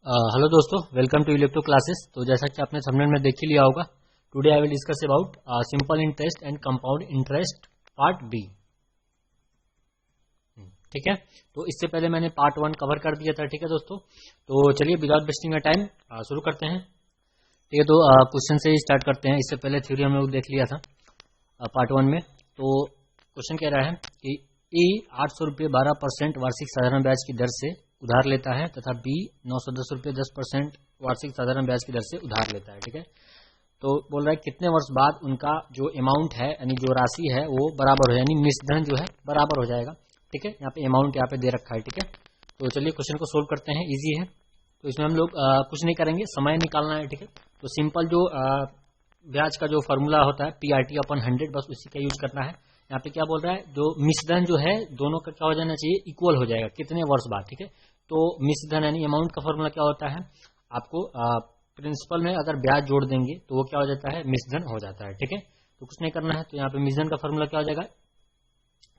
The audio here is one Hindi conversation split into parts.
हेलो दोस्तों, वेलकम टू इलेक्ट्रो क्लासेस। तो जैसा कि आपने थंबनेल में देख ही लिया होगा, today I will discuss about simple interest and compound interest part B. ठीक है, तो इससे पहले मैंने पार्ट 1 कवर कर दिया था। ठीक है दोस्तों, तो चलिए विदाउट वेस्टिंग टाइम शुरू करते हैं। ठीक है, तो क्वेश्चन से ही स्टार्ट करते हैं। इससे पहले थ्योरी हम लोग देख लिया था पार्ट 1 में। तो क्वेश्चन कह रहा है कि ए 800 रुपये 12% वार्षिक साधारण ब्याज की दर से उधार लेता है तथा बी 910 रुपये 10% वार्षिक साधारण ब्याज की दर से उधार लेता है। ठीक है, तो बोल रहा है कितने वर्ष बाद उनका जो अमाउंट है यानी जो राशि है वो बराबर हो, यानी मिश्रधन जो है बराबर हो जाएगा। ठीक है, यहाँ पे अमाउंट यहाँ पे दे रखा है। ठीक है, तो चलिए क्वेश्चन को सोल्व करते हैं, इजी है। तो इसमें हम लोग कुछ नहीं करेंगे, समय निकालना है। ठीक है, तो सिंपल जो ब्याज का जो फॉर्मूला होता है PRT अपन 100, बस उसी का यूज करना है। यहाँ पे क्या बोल रहा है, जो मिश्रधन जो है दोनों का क्या हो जाना चाहिए, इक्वल हो जाएगा कितने वर्ष बाद। ठीक है, तो मिश्रधन यानी अमाउंट का फॉर्मूला क्या होता है, आपको प्रिंसिपल में अगर ब्याज जोड़ देंगे तो वो क्या हो जाता है, मिश्रधन हो जाता है। ठीक है, तो कुछ नहीं करना है। तो यहाँ पे मिश्रधन का फॉर्मूला क्या हो जाएगा,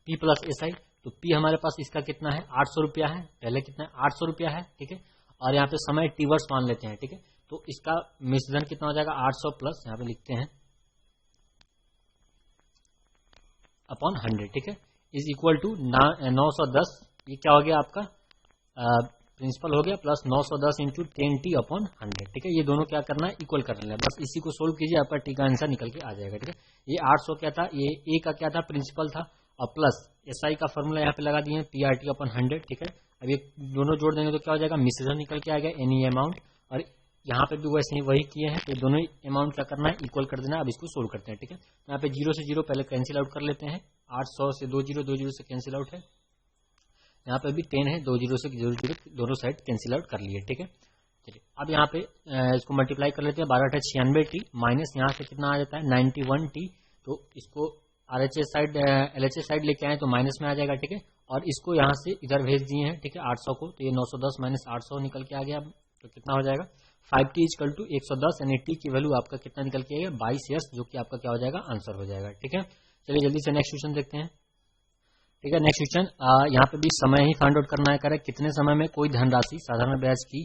P प्लस SI। तो P हमारे पास इसका कितना है, 800 रुपया है। पहले कितना है, 800 रुपया है। ठीक है, और यहाँ पे समय T वर्ष मान लेते हैं। ठीक है, तो इसका मिश्रधन कितना हो जाएगा, 800 प्लस यहाँ पे लिखते हैं अपॉन 100। ठीक है, इज इक्वल टू 910। ये क्या हो गया आपका प्रिंसिपल हो गया, प्लस 910 इंटू 10T अपॉन 100। ठीक है, ये दोनों क्या करना है, इक्वल कर लेना है। बस इसी को सोल्व कीजिए, आपका T का आंसर निकल के आ जाएगा। ठीक है, ये 800 क्या था, ये A का क्या था, प्रिंसिपल था, और प्लस SI का फॉर्मूला यहाँ पे लगा दिए PRT अपॉन 100। ठीक है, अब ये दोनों जोड़ देंगे तो क्या हो जाएगा, मिश्रधन निकल के आ गया, एनी अमाउंट। और यहाँ पे भी वैसे ही वही किए हैं, तो दोनों अमाउंट क्या करना है, इक्वल कर देना है। अब इसको सोल्व करते हैं। ठीक है, यहाँ पे 0 से 0 पहले कैंसिल आउट कर लेते हैं। 800 से 2 0 से कैंसिल आउट है। यहाँ पे भी 10 है, 2 0 से 0 दोनों साइड कैंसिल आउट कर लिए। ठीक है, चलिए अब यहाँ पे इसको मल्टीप्लाई कर लेते हैं। 12 96T माइनस यहाँ से कितना आ जाता है, 91T। तो इसको RHS साइड LHS साइड लेके आए तो माइनस में आ जाएगा। ठीक है, और इसको यहाँ से इधर भेज दिए हैं। ठीक है, 800 को, तो ये 910 माइनस 800 निकल के आ गया। तो कितना हो जाएगा, 5T इक्वल टू 110, यानी T की वैल्यू आपका कितना निकल के आएगा, 22 ईयर्स, जो कि आपका क्या हो जाएगा, आंसर हो जाएगा। ठीक है, चलिए जल्दी से नेक्स्ट क्वेश्चन देखते हैं। ठीक है, नेक्स्ट क्वेश्चन यहाँ पे भी समय ही फाइंड आउट करना है। करें कितने समय में कोई धनराशि साधारण ब्याज की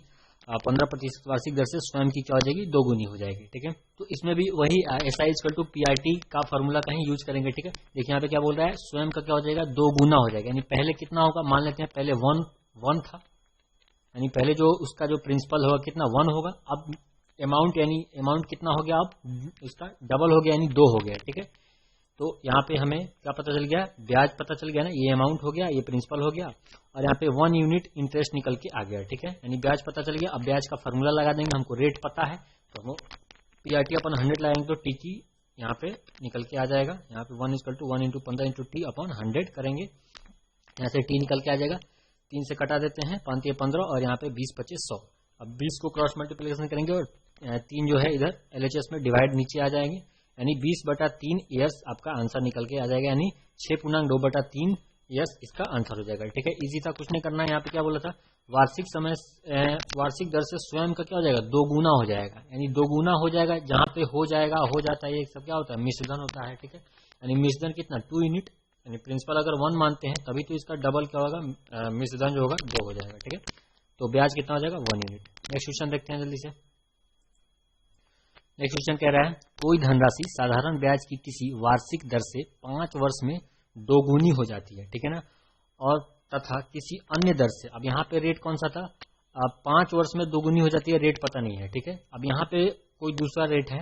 15% वार्षिक दर से स्वयं की क्या हो जाएगी, दोगुनी हो जाएगी। ठीक है, तो इसमें भी वही SI इक्वल टू PRT का फॉर्मूला कहीं यूज करेंगे। ठीक है, देखिए यहाँ पे क्या बोल रहा है, स्वयं का क्या हो जाएगा, दोगुना हो जाएगा। यानी पहले कितना होगा, मान लेते हैं पहले 1 था, यानी पहले जो उसका जो प्रिंसिपल होगा कितना, 1 होगा। अब अमाउंट यानी अमाउंट कितना हो गया, अब उसका डबल हो गया, यानी 2 हो गया। ठीक है, तो यहाँ पे हमें क्या पता चल गया, ब्याज पता चल गया ना, ये अमाउंट हो गया, ये प्रिंसिपल हो गया, और यहाँ पे 1 यूनिट इंटरेस्ट निकल के आ गया। ठीक है, यानी ब्याज पता चल गया। अब ब्याज का फॉर्मूला लगा देंगे, हमको रेट पता है, तो हम PRT अपॉन 100 लगाएंगे तो T की यहाँ पे निकल के आ जाएगा। यहाँ पे 1 equal to 1 into 15 into T upon 100 करेंगे, यहाँ से T निकल के आ जाएगा। 3 से कटा देते हैं, 5 3 15, और यहाँ पे 20 25 100। अब 20 को क्रॉस मल्टीप्लिकेशन करेंगे और 3 जो है इधर LHS में डिवाइड नीचे आ जाएंगे, यानी 20/3 ईयर्स आपका आंसर निकल के आ जाएगा, यानी 6.2/3 ईयर्स इसका आंसर हो जाएगा। ठीक है, इजी था, कुछ नहीं करना है। यहाँ पे क्या बोला था, वार्षिक दर से स्वयं का क्या हो जाएगा, दोगुना हो जाएगा, यानी दोगुना हो जाएगा। जहाँ पे हो जाएगा, हो जाता है, ये सब क्या होता है, मिश्रधन होता है। ठीक है, यानी मिश्रधन कितना, 2 यूनिट, यानी प्रिंसिपल अगर 1 मानते हैं तभी तो इसका डबल क्या होगा, मिश्रधन जो होगा 2 हो जाएगा। ठीक है, तो ब्याज कितना हो जाएगा, 1 यूनिट। नेक्स्ट क्वेश्चन देखते हैं जल्दी से। नेक्स्ट क्वेश्चन कह रहा है, कोई धनराशि साधारण ब्याज की किसी वार्षिक दर से 5 वर्ष में दोगुनी हो जाती है। ठीक है ना, और तथा किसी अन्य दर से, अब यहाँ पे रेट कौन सा था, 5 वर्ष में दोगुनी हो जाती है, रेट पता नहीं है। ठीक है, अब यहाँ पे कोई दूसरा रेट है,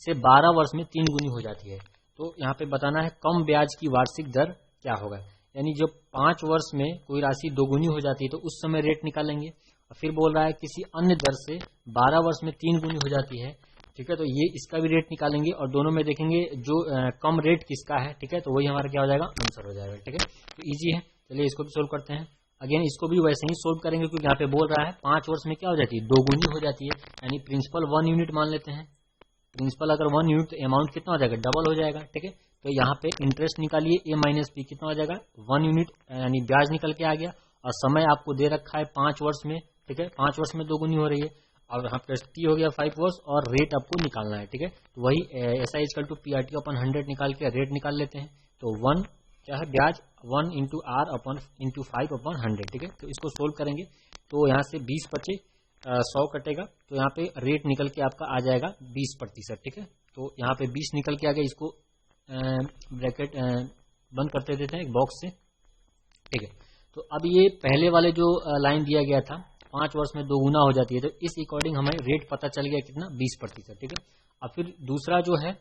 से 12 वर्ष में 3 गुनी हो जाती है। तो यहाँ पे बताना है कम ब्याज की वार्षिक दर क्या होगा, यानी जब 5 वर्ष में कोई राशि दोगुनी हो जाती है तो उस समय रेट निकालेंगे। और फिर बोल रहा है किसी अन्य दर से 12 वर्ष में 3 गुनी हो जाती है। ठीक है, तो ये इसका भी रेट निकालेंगे और दोनों में देखेंगे जो कम रेट किसका है। ठीक है, तो वही हमारा क्या हो जाएगा, आंसर हो जाएगा। ठीक है, तो इजी है, चलिए इसको भी सोल्व करते हैं। अगेन इसको भी वैसे ही सोल्व करेंगे, क्योंकि यहाँ पे बोल रहा है 5 वर्ष में क्या हो जाती है, दोगुनी हो जाती है, यानी प्रिंसिपल 1 यूनिट मान लेते हैं। प्रिंसिपल अगर 1 यूनिट, तो अमाउंट कितना हो जाएगा, डबल हो जाएगा। ठीक है, तो यहाँ पे इंटरेस्ट निकालिए, A माइनस P कितना हो जाएगा, 1 यूनिट, यानी ब्याज निकल के आ गया, और समय आपको दे रखा है 5 वर्ष में। ठीक है, 5 वर्ष में दोगुनी हो रही है, और यहाँ पे T हो गया 5 वर्ष, और रेट आपको निकालना है। ठीक है, तो वही SI equal to PRT upon 100 निकाल के रेट निकाल लेते हैं। तो 1 क्या है, ब्याज 1 into R upon into 5 upon 100। ठीक है, तो इसको सोल्व करेंगे तो यहाँ से 20 बचे, 100 कटेगा तो यहाँ पे रेट निकल के आपका आ जाएगा 20%, ठीक है। तो यहाँ पे 20 निकल के आ गया, इसको ब्रैकेट बंद करते देते हैं एक बॉक्स से, ठीक है। तो अब ये पहले वाले जो लाइन दिया गया था 5 वर्ष में 2 गुना हो जाती है, तो इस अकॉर्डिंग हमें रेट पता चल गया कितना 20%, ठीक है। अब फिर दूसरा जो है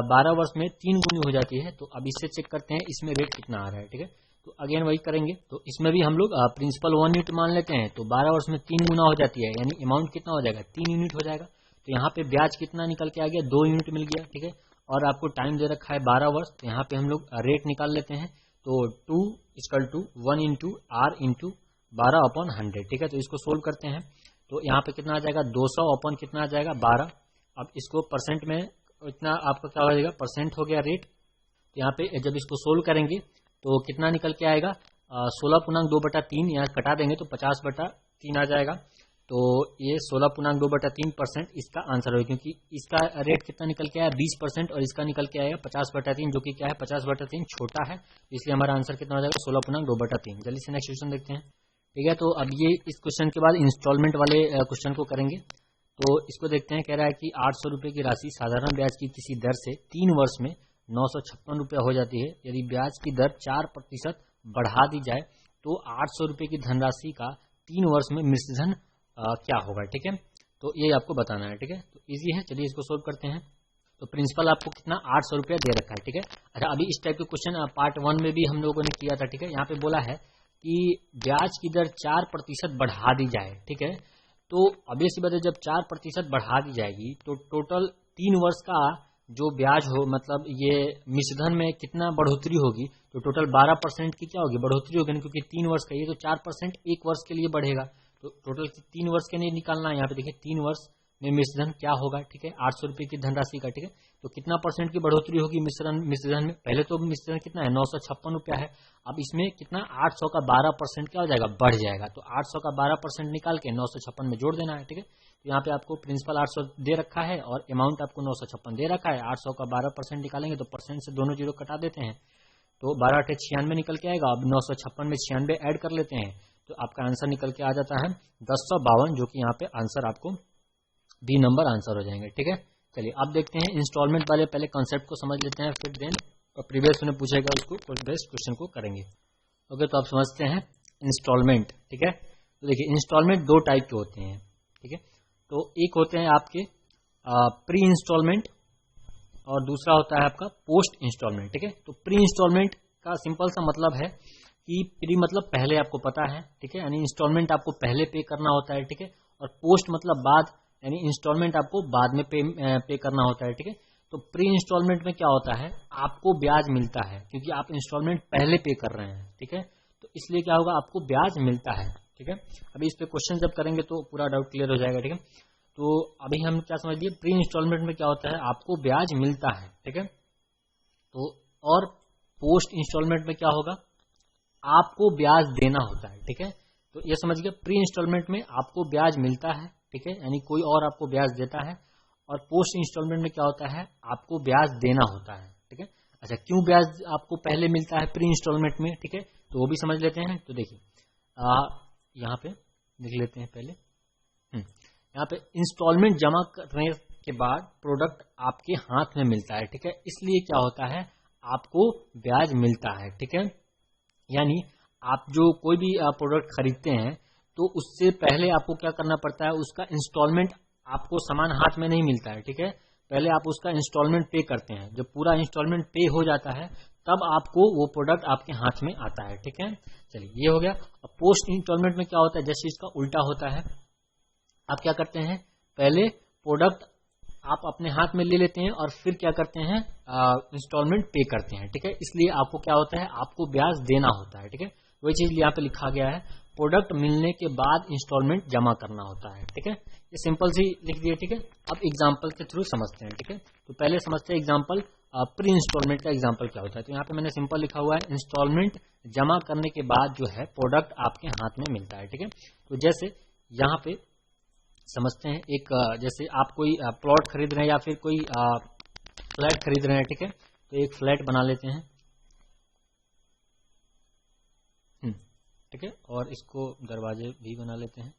12 वर्ष में 3 गुनी हो जाती है, तो अब इससे चेक करते हैं इसमें रेट कितना आ रहा है, ठीक है। तो अगेन वही करेंगे, तो इसमें भी हम लोग प्रिंसिपल 1 यूनिट मान लेते हैं, तो 12 वर्ष में 3 गुना हो जाती है, यानी अमाउंट कितना हो जाएगा 3 यूनिट हो जाएगा। तो यहाँ पे ब्याज कितना निकल के आ गया 2 यूनिट मिल गया, ठीक है। और आपको टाइम दे रखा है 12 वर्ष, तो यहाँ पे हम लोग रेट निकाल लेते हैं, तो 2 = 1 × R × 12/100, ठीक है। तो इसको सोल्व करते हैं, तो यहाँ पे कितना आ जाएगा 200 अपन कितना आ जाएगा 12। अब इसको परसेंट में इतना आपका क्या हो जाएगा, परसेंट हो गया रेट। तो यहाँ पे जब इसको सोल्व करेंगे तो कितना निकल के आएगा 16.2/3, यहाँ कटा देंगे तो 50/3 आ जाएगा। तो ये 16.2/3% इसका आंसर होगा, क्योंकि इसका रेट कितना निकल के आया 20% और इसका निकल के आएगा 50/3, जो कि क्या है 50/3 छोटा है, इसलिए हमारा आंसर कितना हो जाएगा 16.2/3। जल्दी से नेक्स्ट क्वेश्चन देखते हैं, ठीक है। तो अब ये इस क्वेश्चन के बाद इंस्टॉलमेंट वाले क्वेश्चन को करेंगे, तो इसको देखते हैं। कह रहा है कि 800 रुपये की राशि साधारण ब्याज की किसी दर से 3 वर्ष में 956 रुपया हो जाती है। यदि ब्याज की दर 4% बढ़ा दी जाए तो 800 रुपये की धनराशि का 3 वर्ष में मिश्रधन क्या होगा, ठीक है। तो ये आपको बताना है, ठीक है। तो इजी है, चलिए इसको सोल्व करते हैं। तो प्रिंसिपल आपको कितना 800 रुपया दे रखा है, ठीक है। अच्छा, अभी इस टाइप के क्वेश्चन पार्ट 1 में भी हम लोगों ने किया था, ठीक है। यहाँ पे बोला है कि ब्याज की दर 4% बढ़ा दी जाए, ठीक है। तो अभी सी बात है, जब 4% बढ़ा दी जाएगी तो टोटल 3 वर्ष का जो ब्याज हो, मतलब ये मिश्रधन में कितना बढ़ोतरी होगी, तो टोटल 12% की क्या होगी बढ़ोतरी होगी, क्योंकि 3 वर्ष का ये तो 4% एक वर्ष के लिए बढ़ेगा, तो टोटल 3 वर्ष के नहीं निकालना है। यहाँ पे देखिए 3 वर्ष में मिश्रधन क्या होगा, ठीक है 800 रुपये की धनराशि का, ठीक है। तो कितना परसेंट की बढ़ोतरी होगी मिश्रधन में, पहले तो मिश्रधन कितना है 956 रुपया है, अब इसमें कितना 800 का 12% क्या हो जाएगा बढ़ जाएगा, तो 800 का 12% निकाल के 956 में जोड़ देना है, ठीक है। तो यहाँ पे आपको प्रिंसिपल 800 दे रखा है और अमाउंट आपको 956 दे रखा है, 800 का 12% निकालेंगे तो परसेंट से दोनों जीरो कटा देते हैं, तो 12 × 96 निकल के आएगा। अब 956 में 96 ऐड कर लेते हैं, तो आपका आंसर निकल के आ जाता है 1052, जो कि यहाँ पे आंसर आपको बी नंबर आंसर हो जाएंगे, ठीक है। चलिए अब देखते हैं इंस्टॉलमेंट वाले पहले कॉन्सेप्ट को समझ लेते हैं, फिर देन प्रीवियस में पूछेगा उसको बेस्ट क्वेश्चन को करेंगे। ओके, तो आप समझते हैं इंस्टॉलमेंट, ठीक है। तो देखिए इंस्टॉलमेंट 2 टाइप के होते हैं, ठीक है। तो एक होते हैं आपके प्री इंस्टॉलमेंट और दूसरा होता है आपका पोस्ट इंस्टॉलमेंट, ठीक है। तो प्री इंस्टॉलमेंट का सिंपल सा मतलब है कि प्री मतलब पहले आपको पता है, ठीक है, यानी इंस्टॉलमेंट आपको पहले पे करना होता है, ठीक है। और पोस्ट मतलब बाद, यानी इंस्टॉलमेंट आपको बाद में पे करना होता है, ठीक है। तो प्री इंस्टॉलमेंट में क्या होता है, आपको ब्याज मिलता है क्योंकि आप इंस्टॉलमेंट पहले पे कर रहे हैं, ठीक है। तो इसलिए क्या होगा, आपको ब्याज मिलता है, ठीक है। अभी इस पे क्वेश्चन जब करेंगे तो पूरा डाउट क्लियर हो जाएगा, ठीक है। तो अभी हम क्या समझ लिए, प्री इंस्टॉलमेंट में क्या होता है, आपको ब्याज मिलता है, ठीक है। तो और पोस्ट इंस्टॉलमेंट में क्या होगा, आपको ब्याज देना होता है, ठीक है। तो ये समझ गए, प्री इंस्टॉलमेंट में आपको ब्याज मिलता है, ठीक है, यानी कोई और आपको ब्याज देता है, और पोस्ट इंस्टॉलमेंट में क्या होता है, आपको ब्याज देना होता है, ठीक है। अच्छा, क्यों ब्याज आपको पहले मिलता है प्री इंस्टॉलमेंट में, ठीक है, तो वो भी समझ लेते हैं। तो देखिए यहाँ पे लिख लेते हैं पहले, यहाँ पे इंस्टॉलमेंट जमा करने के बाद प्रोडक्ट आपके हाथ में मिलता है, ठीक है, इसलिए क्या होता है, आपको ब्याज मिलता है, ठीक है। यानी आप जो कोई भी प्रोडक्ट खरीदते हैं तो उससे पहले आपको क्या करना पड़ता है, उसका इंस्टॉलमेंट आपको सामान हाथ में नहीं मिलता है, ठीक है। पहले आप उसका इंस्टॉलमेंट पे करते हैं, जब पूरा इंस्टॉलमेंट पे हो जाता है तब आपको वो प्रोडक्ट आपके हाथ में आता है, ठीक है। चलिए ये हो गया। अब पोस्ट इंस्टॉलमेंट में क्या होता है, जैसे इसका उल्टा होता है, आप क्या करते हैं, पहले प्रोडक्ट आप अपने हाथ में ले लेते हैं और फिर क्या करते हैं, इंस्टॉलमेंट पे करते हैं, ठीक है। इसलिए आपको क्या होता है, आपको ब्याज देना होता है, ठीक है। वही चीज यहाँ पे लिखा गया है, प्रोडक्ट मिलने के बाद इंस्टॉलमेंट जमा करना होता है, ठीक है। ये सिंपल सी लिख दिया, ठीक है। अब एग्जांपल के थ्रू समझते हैं, ठीक है। तो पहले समझते हैं एग्जांपल, प्री इंस्टॉलमेंट का एग्जांपल क्या होता है। तो यहाँ पे मैंने सिंपल लिखा हुआ है, इंस्टॉलमेंट जमा करने के बाद जो है प्रोडक्ट आपके हाथ में मिलता है, ठीक है। तो जैसे यहाँ पे समझते हैं, एक जैसे आप कोई प्लॉट खरीद रहे हैं या फिर कोई फ्लैट खरीद रहे हैं, ठीक है। तो एक फ्लैट बना लेते हैं, ठीक है, और इसको दरवाजे भी बना लेते हैं,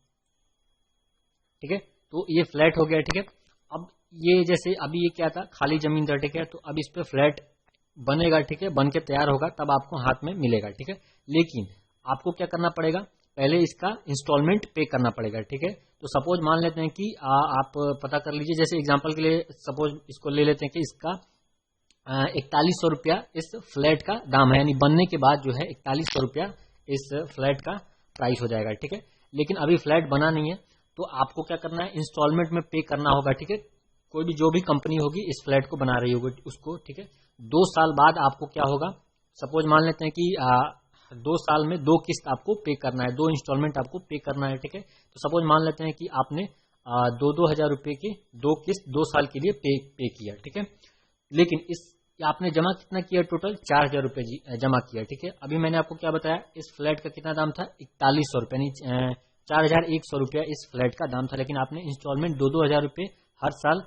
ठीक है। तो ये फ्लैट हो गया, ठीक है। अब ये जैसे अभी ये क्या था, खाली जमीन था, ठीक है। तो अब इस पे फ्लैट बनेगा, ठीक है, बन के तैयार होगा तब आपको हाथ में मिलेगा, ठीक है। लेकिन आपको क्या करना पड़ेगा, पहले इसका इंस्टॉलमेंट पे करना पड़ेगा, ठीक है। तो सपोज मान लेते हैं कि आप पता कर लीजिए, जैसे एग्जांपल के लिए सपोज इसको ले लेते हैं कि इसका 4100 रुपया इस फ्लैट का दाम है, यानी बनने के बाद जो है 4100 रुपया इस फ्लैट का प्राइस हो जाएगा, ठीक है। लेकिन अभी फ्लैट बना नहीं है, तो आपको क्या करना है, इंस्टॉलमेंट में पे करना होगा, ठीक है। कोई भी जो भी कंपनी होगी इस फ्लैट को बना रही होगी उसको, ठीक है। 2 साल बाद आपको क्या होगा, सपोज मान लेते हैं कि 2 साल में 2 किस्त आपको पे करना है, 2 इंस्टॉलमेंट आपको पे करना है, ठीक है। तो सपोज मान लेते हैं कि आपने 2-2 हजार रुपए की 2 किस्त 2 साल के लिए पे किया, ठीक है। लेकिन इस आपने जमा कितना किया, टोटल 4000 रुपए जमा किया, ठीक है। अभी मैंने आपको क्या बताया, इस फ्लैट का कितना दाम था, 4100 रुपए, यानी 4100 रुपया इस फ्लैट का दाम था। लेकिन आपने इंस्टॉलमेंट 2-2 हजार रुपए हर साल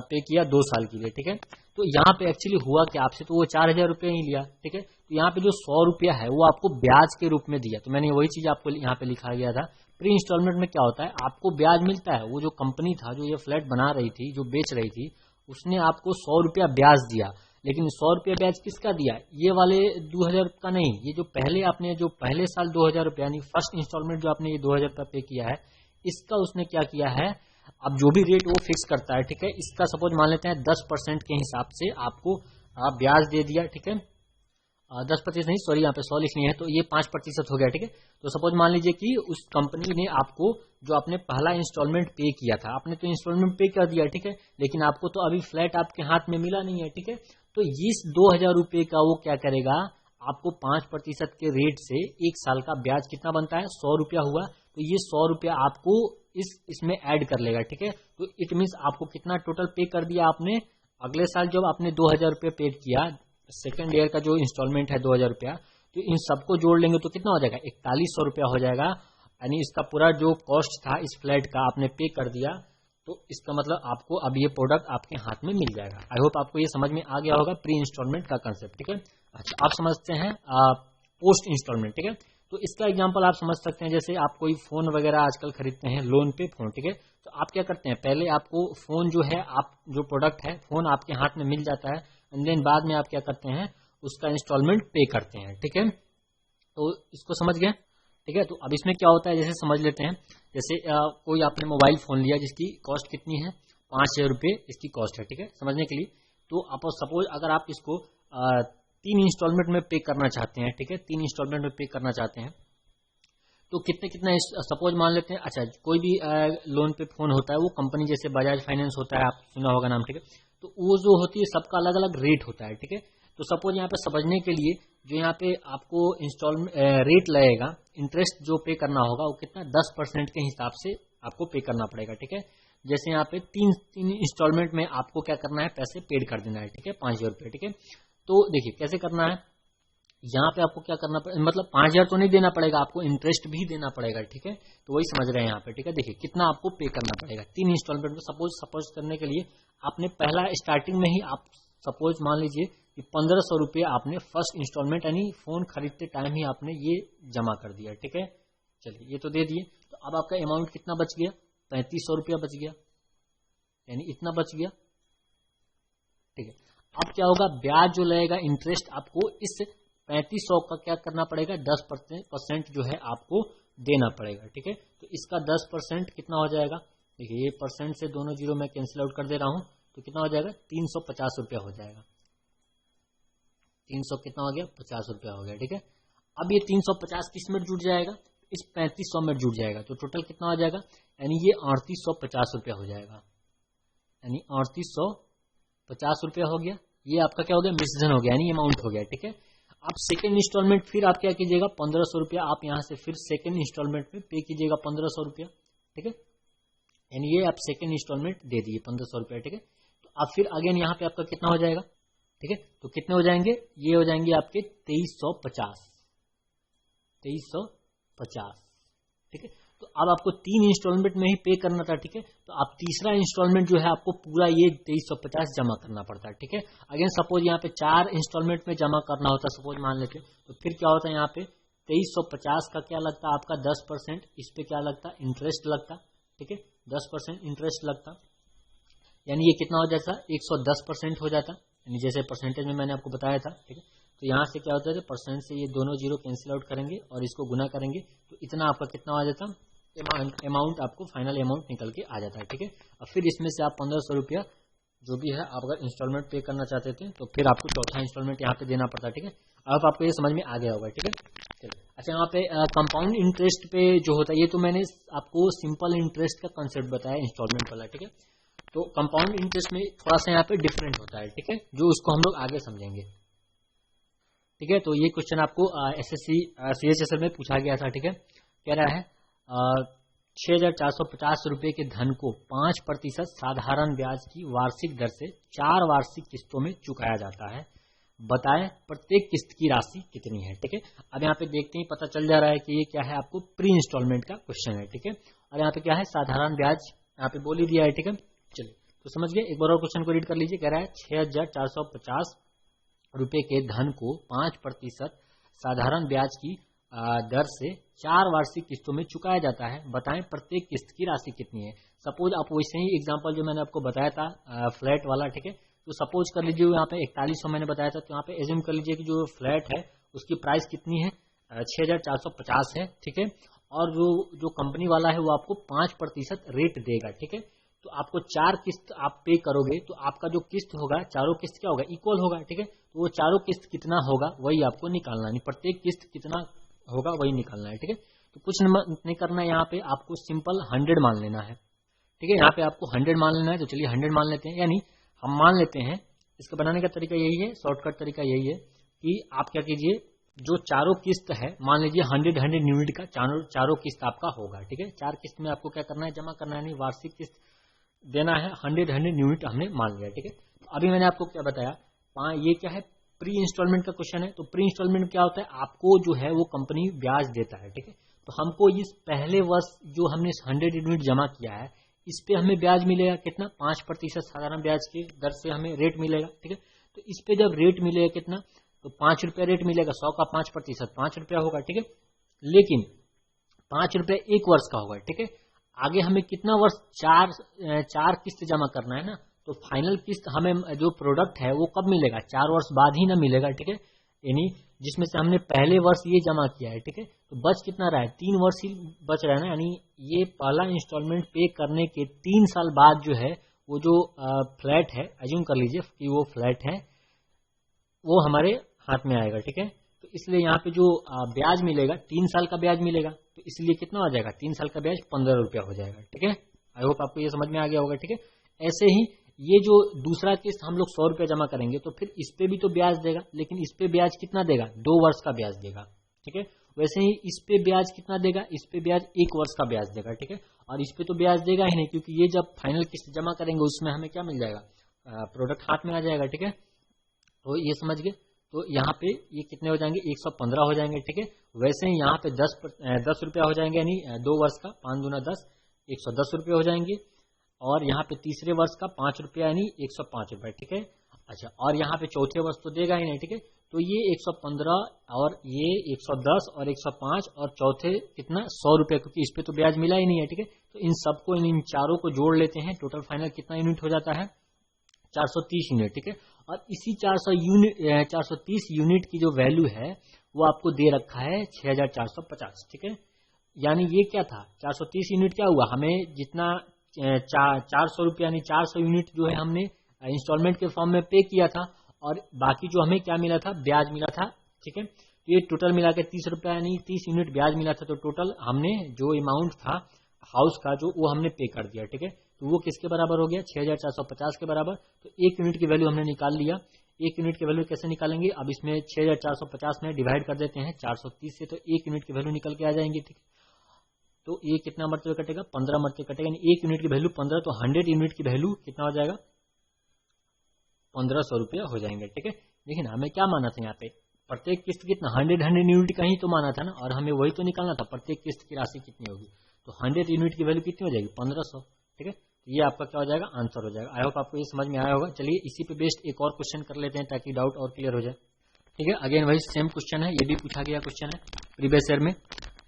पे किया 2 साल के लिए, ठीक है। तो यहाँ पे एक्चुअली हुआ कि आपसे तो वो 4000 रुपये ही लिया, ठीक है। तो यहाँ पे जो 100 रुपया है वो आपको ब्याज के रूप में दिया, तो मैंने वही चीज आपको यहाँ पे लिखा गया था। प्री इंस्टॉलमेंट में क्या होता है, आपको ब्याज मिलता है, वो जो कंपनी था जो ये फ्लैट बना रही थी, जो बेच रही थी, उसने आपको 100 रुपया ब्याज दिया। लेकिन 100 रुपया ब्याज किसका दिया, ये वाले 2000 का नहीं, ये जो पहले आपने जो पहले साल 2000 रुपया यानी फर्स्ट इंस्टॉलमेंट जो आपने ये 2000 रुपया पे किया है, इसका उसने क्या किया है, अब जो भी रेट वो फिक्स करता है, ठीक है। इसका सपोज मान लेते हैं 10% के हिसाब से आपको ब्याज दे दिया, ठीक है। 10% नहीं, सॉरी यहाँ पे 100 लिखनी है, तो ये 5% हो गया, ठीक है। तो सपोज मान लीजिए कि उस कंपनी ने आपको जो आपने पहला इंस्टॉलमेंट पे किया था, आपने तो इंस्टॉलमेंट पे कर दिया, ठीक है। लेकिन आपको तो अभी फ्लैट आपके हाथ में मिला नहीं है, ठीक है। तो इस 2000 रुपये का वो क्या करेगा, आपको 5% के रेट से 1 साल का ब्याज कितना बनता है, 100 रुपया हुआ। तो ये 100 रुपया आपको इसमें ऐड कर लेगा, ठीक है। तो इट मीन्स आपको कितना टोटल पे कर दिया आपने, अगले साल जब आपने 2000 रुपये पे किया, सेकेंड ईयर का जो इंस्टॉलमेंट है 2000 रुपया, तो इन सबको जोड़ लेंगे तो कितना हो जाएगा, 4100 रुपया हो जाएगा। यानी इसका पूरा जो कॉस्ट था इस फ्लैट का आपने पे कर दिया, तो इसका मतलब आपको अब ये प्रोडक्ट आपके हाथ में मिल जाएगा। आई होप आपको ये समझ में आ गया होगा प्री इंस्टॉलमेंट का कंसेप्ट, ठीक है। अच्छा, आप समझते हैं पोस्ट इंस्टॉलमेंट, ठीक है। तो इसका एग्जांपल आप समझ सकते हैं, जैसे आप कोई फोन वगैरह आजकल खरीदते हैं लोन पे फोन, ठीक है। तो आप क्या करते हैं, पहले आपको फोन जो है, आप जो प्रोडक्ट है फोन आपके हाथ में मिल जाता है, एंड देन बाद में आप क्या करते हैं, उसका इंस्टॉलमेंट पे करते हैं, ठीक है। तो इसको समझ गए, ठीक है। तो अब इसमें क्या होता है, जैसे समझ लेते हैं, जैसे कोई आपने मोबाइल फोन लिया जिसकी कॉस्ट कितनी है, 5000 रुपये इसकी कॉस्ट है, ठीक है, समझने के लिए। तो आप सपोज अगर आप इसको 3 इंस्टॉलमेंट में पे करना चाहते हैं, ठीक है, 3 इंस्टॉलमेंट में पे करना चाहते हैं, तो कितने कितना सपोज मान लेते हैं। अच्छा, कोई भी लोन पे फोन होता है, वो कंपनी जैसे बजाज फाइनेंस होता है, आप सुना होगा नाम, ठीक है। तो वो जो होती है सबका अलग अलग रेट होता है, ठीक है। तो सपोज यहाँ पे समझने के लिए जो यहाँ पे आपको इंस्टॉलमेंट रेट लगेगा, इंटरेस्ट जो पे करना होगा वो कितना 10% के हिसाब से आपको पे करना पड़ेगा, ठीक है। जैसे यहाँ पे तीन इंस्टॉलमेंट में आपको क्या करना है, पैसे पेड कर देना है, ठीक है, 5000 रुपये, ठीक है। तो देखिए कैसे करना है, यहाँ पे आपको क्या करना पड़ेगा, मतलब 5000 तो नहीं देना पड़ेगा, आपको इंटरेस्ट भी देना पड़ेगा, ठीक है। तो वही समझ रहे हैं यहाँ पे, ठीक है। देखिए कितना आपको पे करना पड़ेगा 3 इंस्टॉलमेंट में। सपोज करने के लिए आपने पहला स्टार्टिंग में ही आप सपोज मान लीजिए कि 1500 रुपये आपने फर्स्ट इंस्टॉलमेंट यानी फोन खरीदते टाइम ही आपने ये जमा कर दिया, ठीक है। चलिए ये तो दे दिए, तो अब आपका अमाउंट कितना बच गया, 3500 रुपया बच गया, यानी इतना बच गया, ठीक है। अब क्या होगा, ब्याज जो लगेगा इंटरेस्ट आपको इस 3500 का क्या करना पड़ेगा, 10% जो है आपको देना पड़ेगा, ठीक है। तो इसका 10% कितना हो जाएगा, देखिए ये परसेंट से दोनों जीरो में कैंसिल आउट कर दे रहा हूं, तो कितना हो जाएगा, 350 रुपया हो जाएगा। 300 कितना हो गया, 50 रुपया हो गया, ठीक है। अब ये 350 किस में जुड़ जाएगा, इस 3500 में जुड़ जाएगा, तो टोटल कितना हो जाएगा, यानी ये 3850 रुपया हो जाएगा, यानी 3850 रुपया हो गया। ये आपका क्या हो गया, मिसजन हो गया, यानी अमाउंट हो गया, ठीक है। अब सेकेंड इंस्टॉलमेंट फिर आप क्या कीजिएगा, 1500 रुपया आप यहां से फिर सेकेंड इंस्टॉलमेंट में पे कीजिएगा 1500 रुपया, ठीक है। यानी ये आप सेकेंड इंस्टॉलमेंट दे दिए 1500 रुपया, ठीक है। तो अब फिर अगेन यहाँ पे आपका कितना हो जाएगा, ठीक है। तो कितने हो जाएंगे, ये हो जाएंगे आपके 2350, ठीक है। तो अब आपको 3 इंस्टॉलमेंट में ही पे करना था, ठीक है। तो आप तीसरा इंस्टॉलमेंट जो है आपको पूरा ये 2350 जमा करना पड़ता है, ठीक है। अगेन सपोज यहाँ पे 4 इंस्टॉलमेंट में जमा करना होता है, सपोज मान लेते, तो फिर क्या होता है, यहाँ पे 2350 का क्या लगता है आपका 10%, इस पे क्या लगता है, इंटरेस्ट लगता, ठीक है। 10% इंटरेस्ट लगता, यानी ये कितना हो जाता, 110% हो जाता, यानी जैसे परसेंटेज में मैंने आपको बताया था, ठीक है। तो यहाँ से क्या होता है, परसेंट से ये दोनों जीरो कैंसिल आउट करेंगे और इसको गुना करेंगे, तो इतना आपका कितना आ जाता, अमाउंट आपको फाइनल अमाउंट निकल के आ जाता है, ठीक है। और फिर इसमें से आप 1500 रुपया जो भी है आप अगर इंस्टॉलमेंट पे करना चाहते थे तो फिर आपको चौथा इंस्टॉलमेंट यहाँ पे देना पड़ता है, ठीक है। अब आपको ये समझ में आ गया होगा, ठीक है। चलिए, अच्छा यहाँ पे कंपाउंड इंटरेस्ट पे जो होता है, ये तो मैंने आपको सिंपल इंटरेस्ट का कंसेप्ट बताया इंस्टॉलमेंट वाला, ठीक है। तो कंपाउंड इंटरेस्ट में थोड़ा सा यहाँ पे डिफरेंट होता है, ठीक है, जो उसको हम लोग आगे समझेंगे, ठीक है। तो ये क्वेश्चन आपको एसएससी सीएचएसएल में पूछा गया था, ठीक है। कह रहा है 6,450 रुपए के धन को 5% साधारण ब्याज की वार्षिक दर से 4 वार्षिक किस्तों में चुकाया जाता है, बताएं प्रत्येक किस्त की राशि कितनी है, ठीक है। अब यहाँ पे देखते ही पता चल जा रहा है कि ये क्या है, आपको प्री इंस्टॉलमेंट का क्वेश्चन है, ठीक है। और यहाँ पे क्या है, साधारण ब्याज यहाँ पे बोल ही दिया है, ठीक है। चलिए तो समझ गए, एक बार और क्वेश्चन को रीड कर लीजिए। कह रहा है 6,450 रुपए के धन को 5% साधारण ब्याज की दर से 4 वार्षिक किस्तों में चुकाया जाता है, बताएं प्रत्येक किस्त की राशि कितनी है। सपोज आप वैसे ही एग्जांपल जो मैंने आपको बताया था फ्लैट वाला, ठीक है। तो सपोज कर लीजिए यहाँ पे 4100 मैंने बताया था, तो यहाँ पे एज्यूम कर लीजिए कि जो फ्लैट है उसकी प्राइस कितनी है, 6,450 है, ठीक है। और जो कंपनी वाला है वो आपको 5% रेट देगा, ठीक है। तो आपको 4 किस्त आप पे करोगे तो आपका जो किस्त होगा, चारों किस्त क्या होगा, इक्वल होगा, ठीक है। तो वो चारों किस्त कितना होगा वही आपको निकालना है, प्रत्येक किस्त कितना होगा वही निकालना है, ठीक है। तो कुछ नहीं करना है, यहाँ पे आपको सिंपल 100 मान लेना है, ठीक है। यहाँ पे आपको 100 मान लेना है, तो चलिए 100 मान लेते हैं, यानी हम मान लेते हैं, इसका बनाने का तरीका यही है, शॉर्टकट तरीका यही है कि आप क्या कीजिए, जो चारों किस्त है मान लीजिए 100 यूनिट का चारों किस्त आपका होगा, ठीक है। 4 किस्त में आपको क्या करना है, जमा करना है, नहीं वार्षिक किस्त देना है, 100 यूनिट हमने मान लिया, ठीक है। तो अभी मैंने आपको क्या बताया, ये क्या है, प्री इंस्टॉलमेंट का क्वेश्चन है। तो प्री इंस्टॉलमेंट क्या होता है, आपको जो है वो कंपनी ब्याज देता है, ठीक है। तो हमको इस पहले वर्ष जो हमने 100 यूनिट जमा किया है इस पे हमें ब्याज मिलेगा कितना, 5% साधारण ब्याज की दर से हमें रेट मिलेगा, ठीक है। तो इस पे जब रेट मिलेगा कितना, तो 5 रुपया रेट मिलेगा, 100 का 5% 5 रुपया होगा, ठीक है। लेकिन 5 रुपया एक वर्ष का होगा, ठीक है। आगे हमें कितना वर्ष, चार किस्त जमा करना है ना, तो फाइनल किस्त हमें जो प्रोडक्ट है वो कब मिलेगा, 4 वर्ष बाद ही ना मिलेगा, ठीक है। यानी जिसमें से हमने पहले वर्ष ये जमा किया है, ठीक है। तो बच कितना रहा है, 3 वर्ष ही बच रहा है ना, यानी ये पहला इंस्टॉलमेंट पे करने के 3 साल बाद जो है वो जो फ्लैट है, एज्यूम कर लीजिए कि वो फ्लैट है, वो हमारे हाथ में आएगा, ठीक है। तो इसलिए यहाँ पे जो ब्याज मिलेगा 3 साल का ब्याज मिलेगा, तो इसलिए कितना हो जाएगा, 3 साल का ब्याज 15 रुपया हो जाएगा, ठीक है। आई होप आपको ये समझ में आ गया होगा, ठीक है। ऐसे ही ये जो दूसरा किस्त हम लोग 100 रुपया जमा करेंगे तो फिर इस पे भी तो ब्याज देगा, लेकिन इस पे ब्याज कितना देगा, 2 वर्ष का ब्याज देगा, ठीक है। वैसे ही इस पे ब्याज कितना देगा, इस पे ब्याज 1 वर्ष का ब्याज देगा, ठीक है। और इस पे तो ब्याज देगा ही नहीं, क्योंकि ये जब फाइनल किस्त जमा करेंगे उसमें हमें क्या मिल जाएगा, प्रोडक्ट हाथ में आ जाएगा, ठीक है। तो ये समझ गए। तो यहाँ पे ये कितने हो जाएंगे, 115 हो जाएंगे, ठीक है। वैसे ही यहाँ पे 10 रुपया हो जाएंगे, यानी 2 वर्ष का 5 दूना 10, 110 रुपये हो जाएंगे। और यहाँ पे तीसरे वर्ष का 5 रुपया यानी 105 रुपये, ठीक है। अच्छा, और यहाँ पे चौथे वर्ष तो देगा ही नहीं, ठीक है। तो ये 115 और ये 110 और 105 और चौथे कितना 100 रुपये, क्योंकि इस पे तो ब्याज मिला ही नहीं है, ठीक है। तो इन सबको, इन चारों को जोड़ लेते हैं, टोटल फाइनल कितना यूनिट हो जाता है, 430 यूनिट, ठीक है। और इसी 430 यूनिट की जो वैल्यू है वो आपको दे रखा है 6,450, ठीक है। यानी ये क्या था, 430 यूनिट क्या हुआ, हमें जितना 400 रुपया यानी 400 यूनिट जो है हमने इंस्टॉलमेंट के फॉर्म में पे किया था, और बाकी जो हमें क्या मिला था, ब्याज मिला था, ठीक है। तो ये टोटल मिला के 30 रुपया यानी 30 यूनिट ब्याज मिला था, तो टोटल हमने जो अमाउंट था हाउस का जो वो हमने पे कर दिया, ठीक है। तो वो किसके बराबर हो गया, 6,450 के बराबर। तो 1 यूनिट की वैल्यू हमने निकाल लिया। 1 यूनिट की वैल्यू कैसे निकालेंगे, अब इसमें 6,450 में डिवाइड कर देते हैं 430 से, तो 1 यूनिट की वैल्यू निकल के आ जाएंगे, ठीक है। तो ये कितना मरतबे कटेगा, 15 मरतबे कटेगा, यानी 1 यूनिट की वैल्यू 15, तो 100 यूनिट की वैल्यू कितना हो जाएगा, 1500 रुपया हो जाएंगे, ठीक है। देखिए ना, हमें क्या माना था यहाँ पे, प्रत्येक किस्त कितना 100 यूनिट का ही तो माना था ना, और हमें वही तो निकालना था प्रत्येक किस्त की राशि कितनी होगी। तो 100 यूनिट की वैल्यू कितनी हो जाएगी, 1500, ठीक है। तो ये आपका क्या हो जाएगा, आंसर हो जाएगा। आई होप आपको ये समझ में आया होगा। चलिए इसी पे बेस्ड एक और क्वेश्चन कर लेते हैं ताकि डाउट और क्लियर हो जाए, ठीक है। अगेन वही सेम क्वेश्चन है, ये भी पूछा गया क्वेश्चन है प्रीवियस ईयर में।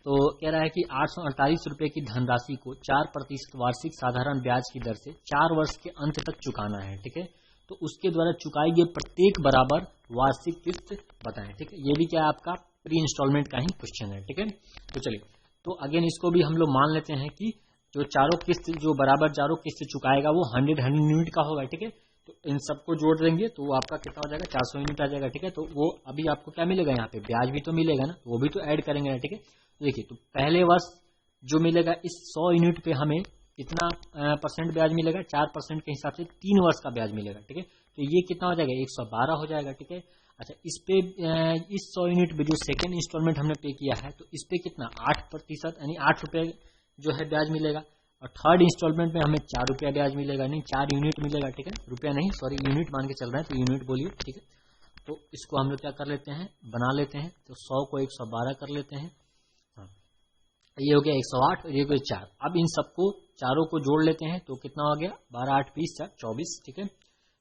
तो कह रहा है कि 848 रुपए की धनराशि को 4% वार्षिक साधारण ब्याज की दर से 4 वर्ष के अंत तक चुकाना है, ठीक है। तो उसके द्वारा चुकाई गई प्रत्येक बराबर वार्षिक किस्त बताएं, ठीक है। ये भी क्या है, आपका प्री इंस्टॉलमेंट का ही क्वेश्चन है, ठीक है। तो चलिए, तो अगेन इसको भी हम लोग मान लेते हैं कि जो चारों किस्त, जो बराबर चारों किस्त चुकाएगा वो 100 यूनिट का होगा, ठीक है। तो इन सबको जोड़ देंगे तो वो आपका कितना हो जाएगा, 400 यूनिट आ जाएगा, ठीक है। तो वो अभी आपको क्या मिलेगा, यहाँ पे ब्याज भी तो मिलेगा ना, वो भी तो ऐड करेंगे ना, ठीक है। तो देखिए, तो पहले वर्ष जो मिलेगा इस 100 यूनिट पे हमें कितना परसेंट ब्याज मिलेगा, 4% के हिसाब से 3 वर्ष का ब्याज मिलेगा, ठीक है। तो ये कितना हो जाएगा, 112 हो जाएगा, ठीक है। अच्छा, इस पे इस 100 यूनिट पे जो सेकेंड इंस्टॉलमेंट हमने पे किया है तो इस पे कितना 8% यानी 8 रुपए जो है ब्याज मिलेगा। और थर्ड इंस्टॉलमेंट में हमें 4 रुपया ब्याज मिलेगा, नहीं 4 यूनिट मिलेगा, ठीक है। रुपया नहीं, सॉरी यूनिट मान के चल रहा है, तो यूनिट बोलिए, ठीक है। तो इसको हम लोग क्या कर लेते हैं, बना लेते हैं। तो 100 को 112 कर लेते हैं, हाँ। ये हो गया 108 और ये हो गया 4। अब इन सबको चारों को जोड़ लेते हैं तो कितना हो गया, 12 8 20 4 24, ठीक है।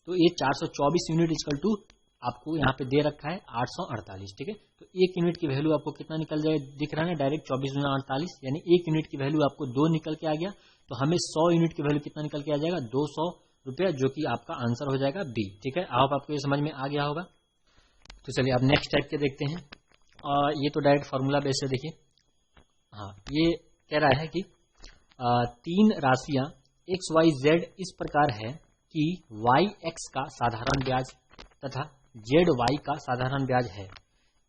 तो ये 424 यूनिट इक्वल टू आपको यहाँ पे दे रखा है 848, ठीक है। तो एक यूनिट की वैल्यू आपको कितना निकल जाए, दिख रहा है ना डायरेक्ट, 24 गुना 48, यानी एक यूनिट की वैल्यू आपको 2 निकल के आ गया। तो हमें 100 यूनिट की वैल्यू कितना निकल के आ जाएगा, 200 रुपया, जो कि आपका आंसर हो जाएगा बी, ठीक है। आप आपको ये समझ में आ गया होगा। तो चलिए अब नेक्स्ट टाइप के देखते हैं। और ये तो डायरेक्ट फॉर्मूला बेस है, देखिए, हाँ। ये कह रहा है कि 3 राशियां एक्स वाई जेड इस प्रकार है कि वाई एक्स का साधारण ब्याज तथा जेड वाई का साधारण ब्याज है।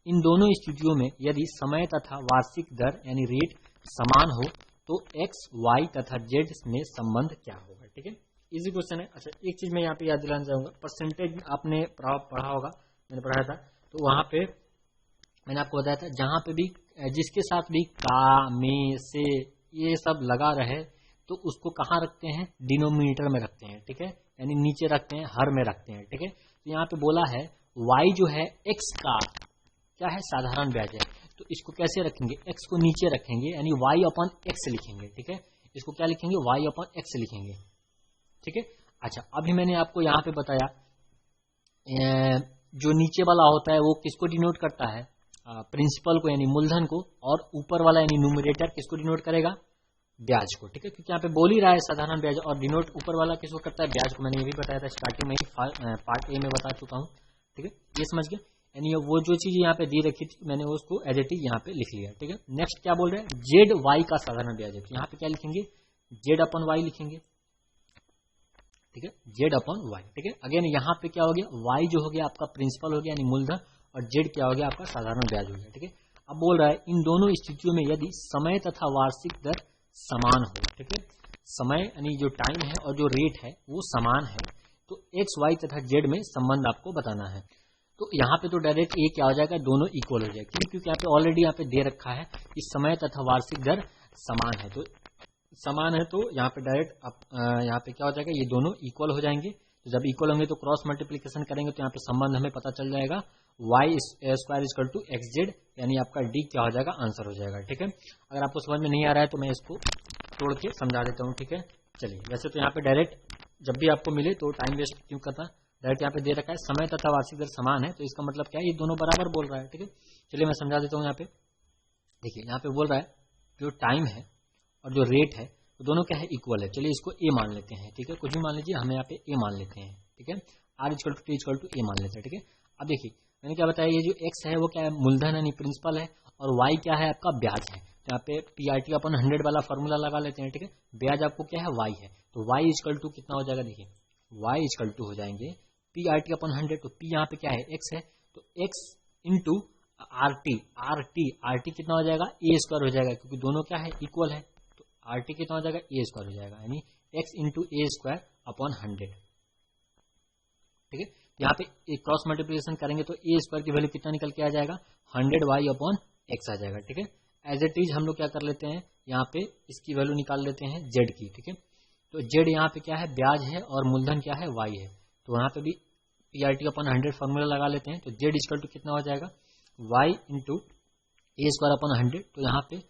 इन दोनों स्थितियों में यदि समय तथा वार्षिक दर यानी रेट समान हो तो एक्स वाई तथा जेड में संबंध क्या होगा, ठीक है। इजी क्वेश्चन है। अच्छा, एक चीज मैं यहाँ पे याद दिलाना चाहूंगा, परसेंटेज आपने पढ़ा होगा, मैंने पढ़ाया था। तो वहां पे मैंने आपको बताया था, जहां पे भी जिसके साथ भी का, में, से ये सब लगा रहे तो उसको कहाँ रखते हैं, डिनोमिनेटर में रखते हैं, ठीक है, यानी नीचे रखते हैं, हर में रखते हैं, ठीक है। तो यहाँ पे बोला है y जो है x का क्या है, साधारण ब्याज है। तो इसको कैसे रखेंगे, x को नीचे रखेंगे, यानी y अपॉन x लिखेंगे, ठीक है। इसको क्या लिखेंगे, y अपॉन x लिखेंगे, ठीक है। अच्छा, अभी मैंने आपको यहाँ पे बताया जो नीचे वाला होता है वो किसको डिनोट करता है, प्रिंसिपल को यानी मूलधन को, और ऊपर वाला यानी न्यूमरेटर किसको डिनोट करेगा, ब्याज को, ठीक है। क्योंकि यहाँ पे बोल ही रहा है साधारण ब्याज, और डिनोट ऊपर वाला किसको करता है, ब्याज को। मैंने ये भी बताया था स्टार्टिंग में ही, पार्ट ए में बता चुका हूँ, ठीक है। ये समझ गए, यानी वो जो चीज यहाँ पे दी रखी थी मैंने उसको एज इट इज यहाँ पे लिख लिया, ठीक है। नेक्स्ट क्या बोल रहे हैं, जेड वाई का साधारण ब्याज है। तो यहाँ पे क्या लिखेंगे, जेड अपॉन वाई लिखेंगे, ठीक है, जेड अपॉन वाई, ठीक है। अगेन यहाँ पे क्या हो गया, वाई जो हो गया आपका प्रिंसिपल हो गया यानी मूलधन, और जेड क्या हो गया आपका साधारण ब्याज हो गया, ठीक है। अब बोल रहा है इन दोनों स्थितियों में यदि समय तथा वार्षिक दर समान हो, ठीक है, समय यानी जो टाइम है और जो रेट है वो समान है, तो एक्स वाई तथा जेड में संबंध आपको बताना है। तो यहाँ पे तो डायरेक्ट ये क्या हो जाएगा, दोनों इक्वल हो जाएगा, क्योंकि यहाँ पे ऑलरेडी यहाँ पे दे रखा है कि समय तथा वार्षिक दर समान है। तो समान है तो यहाँ पे डायरेक्ट यहाँ पे क्या हो जाएगा, ये दोनों इक्वल हो जाएंगे। तो जब इक्वल होंगे तो क्रॉस मल्टीप्लिकेशन करेंगे तो यहाँ पे संबंध हमें पता चल जाएगा, y square equal to x z, यानी आपका डी क्या हो जाएगा, आंसर हो जाएगा, ठीक है। अगर आपको समझ में नहीं आ रहा है तो मैं इसको तोड़ के समझा देता हूँ, ठीक है। चलिए, वैसे तो यहाँ पे डायरेक्ट जब भी आपको मिले तो टाइम वेस्ट क्यों करना, डायरेक्ट यहाँ पे दे रखा है समय तथा वार्षिक दर समान है, तो इसका मतलब क्या है, ये दोनों बराबर बोल रहा है, ठीक है। चलिए मैं समझा देता हूँ। यहाँ पे देखिए, यहाँ पे बोल रहा है जो टाइम है और जो रेट है वो दोनों क्या है, इक्वल है। चलिए इसको ए मान लेते हैं, ठीक है, कुछ भी मान लीजिए, हम यहाँ पे ए मान लेते हैं, ठीक है। R equal to T equal to A मान लेते हैं, ठीक है। अब देखिए मैंने क्या बताया, ये जो एक्स है वो क्या है, मूलधन यानी प्रिंसिपल है, और वाई क्या है आपका ब्याज है। तो यहाँ पे पीआरटी अपन 100 वाला फॉर्मूला लगा लेते हैं, ठीक है। ब्याज आपको क्या है, वाई है, तो वाई इक्वल टू कितना हो जाएगा, देखिए वाई इक्वल टू हो जाएंगे पीआरटी अपन 100, तो पी यहाँ पे क्या है, एक्स है, तो एक्स इंटू आरटी, आरटी कितना हो जाएगा, ए स्क्वायर हो जाएगा, क्योंकि दोनों क्या है, इक्वल है। तो आरटी कितना हो जाएगा, ए स्क्वायर हो जाएगा, यानी एक्स इंटू ए स्क्वायर अपॉन 100, ठीक है। यहाँ पे एक क्रॉस मल्टीप्लिकेशन करेंगे तो ए स्क्वायर की वैल्यू कितना निकल के आ जाएगा, 100 वाई अपॉन एक्स आ जाएगा, ठीक है। एज इट इज हम लोग क्या कर लेते हैं, यहाँ पे इसकी वैल्यू निकाल लेते हैं जेड की, ठीक है। तो जेड यहाँ पे क्या है, ब्याज है, और मूलधन क्या है, वाई है। तो यहाँ पे भी पीआरटी अपन 100 फॉर्मूला लगा लेते हैं, तो जेड इक्वल टू कितना हो जाएगा, वाई इंटू ए स्क्वायर अपन 100। तो यहाँ पे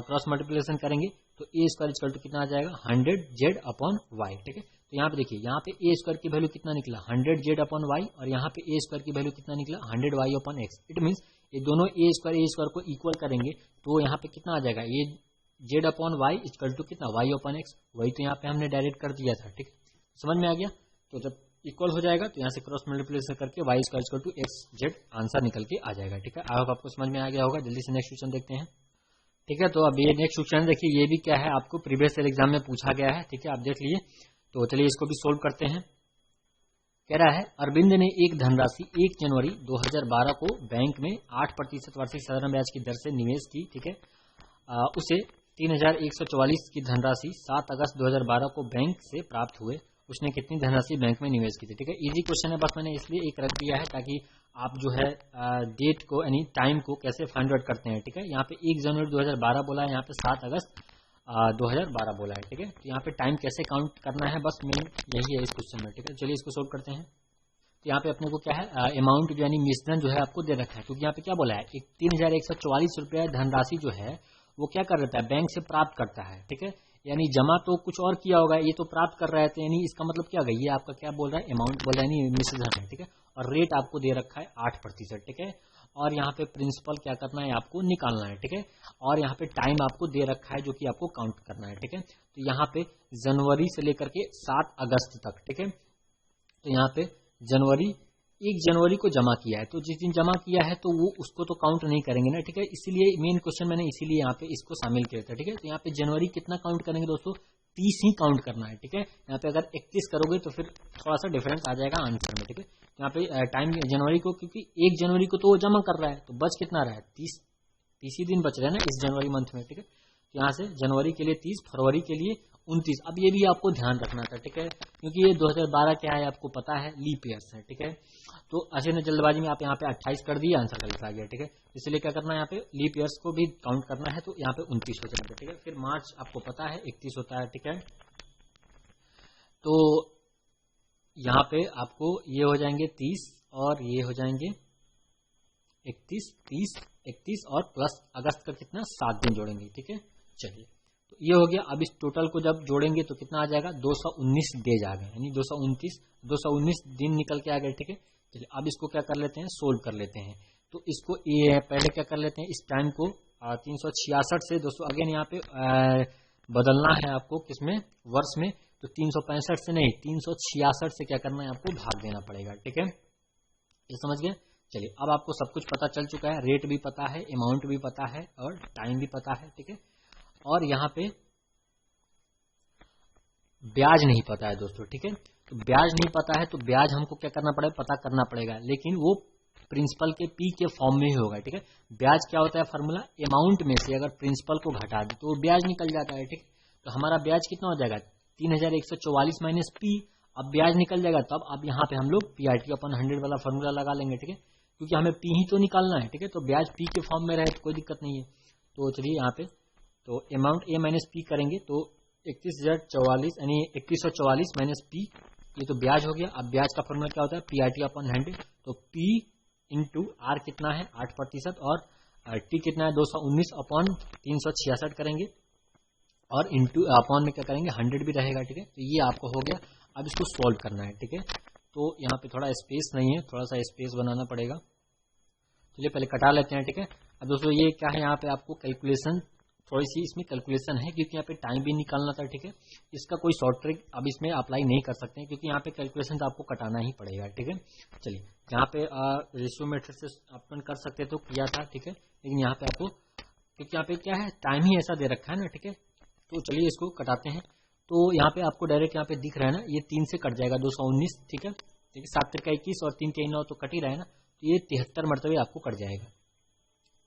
क्रॉस मल्टीप्लिकेशन करेंगे तो ए स्क्वायर इक्वल टू कितना आ जाएगा, 100 जेड अपॉन वाई, ठीक है। तो यहाँ पे देखिए, यहाँ पे ए स्क्वायर की वैल्यू कितना निकला, 100 जेड अपॉन वाई, और यहाँ पे ए स्क्वायर की वैल्यू कितना निकला, 100 y upon x. It means ये दोनों ए स्क्वायर को इक्वल करेंगे तो यहाँ पे कितना आ जाएगा, ये z upon y equal to कितना वाई अपॉन एक्स, वही तो यहाँ पे हमने डायरेक्ट कर दिया था। ठीक, समझ में आ गया। तो जब इक्वल हो जाएगा तो यहाँ से क्रॉस मल्टीप्लिकेशन करके y square equal to x z answer निकल के आ जाएगा। ठीक है, आई होप आपको समझ में आ गया होगा। जल्दी से नेक्स्ट क्वेश्चन देखते हैं। ठीक है, तो अब ये नेक्स्ट क्वेश्चन देखिए, ये भी क्या है आपको प्रीवियस ईयर एग्जाम में पूछा गया है। ठीक है, आप देख लिए, तो चलिए इसको भी सोल्व करते हैं। कह रहा है अरविंद ने एक धनराशि 1 जनवरी 2012 को बैंक में 8% वार्षिक साधारण ब्याज की दर से निवेश की। ठीक है, उसे 3144 की धनराशि 7 अगस्त 2012 को बैंक से प्राप्त हुए। उसने कितनी धनराशि बैंक में निवेश की थी। ठीक है, इजी क्वेश्चन है, बस मैंने इसलिए एक रख दिया है ताकि आप जो है डेट को यानी टाइम को कैसे फाइंड आउट करते हैं। ठीक है, यहाँ पे 1 जनवरी 2012 बोला है, यहाँ पे 7 अगस्त 2012 बोला है। ठीक है, तो यहाँ पे टाइम कैसे काउंट करना है, बस मेन यही है इस क्वेश्चन में। ठीक है, चलिए इसको सोल्व करते हैं। तो यहाँ पे अपने को क्या है अमाउंट जो यानी मिश्रण जो है आपको दे रखा है, क्योंकि यहाँ पे क्या बोला है 3144 रुपया धनराशि जो है वो क्या कर रहता है बैंक से प्राप्त करता है। ठीक है, यानी जमा तो कुछ और किया होगा, ये तो प्राप्त कर रहा है, तो यानी इसका मतलब क्या होगा, ये आपका क्या बोल रहा है अमाउंट बोल रहा है, यानी मिश्रण है। ठीक है, और रेट आपको दे रखा है 8%। ठीक है, और यहाँ पे प्रिंसिपल क्या करना है आपको निकालना है। ठीक है, और यहाँ पे टाइम आपको दे रखा है जो कि आपको काउंट करना है। ठीक है, तो यहाँ पे जनवरी से लेकर के 7 अगस्त तक। ठीक है, तो यहाँ पे जनवरी 1 जनवरी को जमा किया है, तो जिस दिन जमा किया है तो वो उसको तो काउंट नहीं करेंगे ना। ठीक है, इसीलिए मेन क्वेश्चन मैंने इसीलिए यहाँ पे इसको शामिल किया था। ठीक है, तो यहाँ पे जनवरी कितना काउंट करेंगे दोस्तों, 30 ही काउंट करना है। ठीक है, यहाँ पे अगर 31 करोगे तो फिर थोड़ा सा डिफरेंस आ जाएगा आंसर में। ठीक है, यहाँ पे टाइम जनवरी को, क्योंकि 1 जनवरी को तो वो जमा कर रहा है, तो बच कितना रहा है 30 ही दिन बच रहे हैं ना इस जनवरी मंथ में। ठीक है, तो यहाँ से जनवरी के लिए 30, फरवरी के लिए 29। अब ये भी आपको ध्यान रखना था। ठीक है, क्योंकि ये 2012 क्या है आपको पता है लीप ईयर्स है। ठीक है, तो ऐसे ने जल्दबाजी में आप यहाँ पे 28 कर दिए, आंसर गलत आ गया। ठीक है, इसलिए क्या करना है यहाँ पे लीप ईयर्स को भी काउंट करना है, तो यहाँ पे 29 हो जाएगा। ठीक है, फिर मार्च आपको पता है 31 होता है। ठीक है, तो यहाँ पे आपको ये हो जाएंगे 30 और ये हो जाएंगे 31, 30, 31 और प्लस अगस्त का कितना 7 दिन जोड़ेंगे। ठीक है, चलिए तो ये हो गया। अब इस टोटल को जब जोड़ेंगे तो कितना आ जाएगा 219 डेज आ गए, यानी 219 दिन निकल के आ गए। ठीक है, चलिए अब इसको क्या कर लेते हैं सोल्व कर लेते हैं। तो इसको ये पहले क्या कर लेते हैं, इस टाइम को 366 से दोस्तों अगेन यहाँ पे बदलना है आपको किसमें वर्ष में, तो 365 से नहीं 366 से क्या करना है आपको भाग देना पड़ेगा। ठीक है, ये समझ गए। चलिए अब आपको सब कुछ पता चल चुका है, रेट भी पता है, अमाउंट भी पता है और टाइम भी पता है। ठीक है, और यहाँ पे ब्याज नहीं पता है दोस्तों। ठीक है, तो ब्याज नहीं पता है तो ब्याज हमको क्या करना पड़ेगा पता करना पड़ेगा, लेकिन वो प्रिंसिपल के पी के फॉर्म में ही होगा। ठीक है, ब्याज क्या होता है फार्मूला, अमाउंट में से अगर प्रिंसिपल को घटा दे तो ब्याज निकल जाता है। ठीक, तो हमारा ब्याज कितना हो जाएगा 3144 माइनस पी। अब ब्याज निकल जाएगा तब अब यहाँ पे हम लोग PRT अपन 100 वाला फार्मूला लगा लेंगे। ठीक है, क्योंकि हमें पी ही तो निकालना है। ठीक है, तो ब्याज पी के फॉर्म में रहे तो कोई दिक्कत नहीं है। तो चलिए यहाँ पे तो अमाउंट ए माइनस पी करेंगे तो 31,044 यानी 3144 माइनस पी, ये तो ब्याज हो गया। अब ब्याज का फॉर्मूला क्या होता है PRT अपॉन 100, तो पी इंटू आर कितना है 8% और टी कितना है 219 अपॉन 366 करेंगे और इंटू अपॉन में क्या करेंगे 100 भी रहेगा। ठीक है, तो ये आपको हो गया। अब इसको सॉल्व करना है। ठीक है, तो यहाँ पे थोड़ा स्पेस नहीं है, थोड़ा सा स्पेस बनाना पड़ेगा। चलिए पहले कटा लेते हैं। ठीक है, अब दोस्तों ये क्या है यहाँ पे आपको कैलकुलेशन थोड़ी सी इसमें कैलकुलेशन है, क्योंकि यहाँ पे टाइम भी निकालना था। ठीक है, इसका कोई शॉर्ट ट्रिक अब इसमें अप्लाई नहीं कर सकते हैं, क्योंकि यहाँ पे कैलकुलेशन तो आपको कटाना ही पड़ेगा। ठीक है, चलिए यहाँ पे रेशियो मेथड से अपन कर सकते तो किया था। ठीक है, लेकिन यहाँ पे आपको क्योंकि यहाँ पे क्या है टाइम ही ऐसा दे रखा है ना। ठीक है, तो चलिए इसको कटाते हैं। तो यहाँ पे आपको डायरेक्ट यहाँ पे दिख रहा है ना, ये 3 से कट जाएगा 219। ठीक है, 7 का 21 और 3 के 9 तो कट ही रहा है ना, तो ये 73 मरतबे आपको कट जाएगा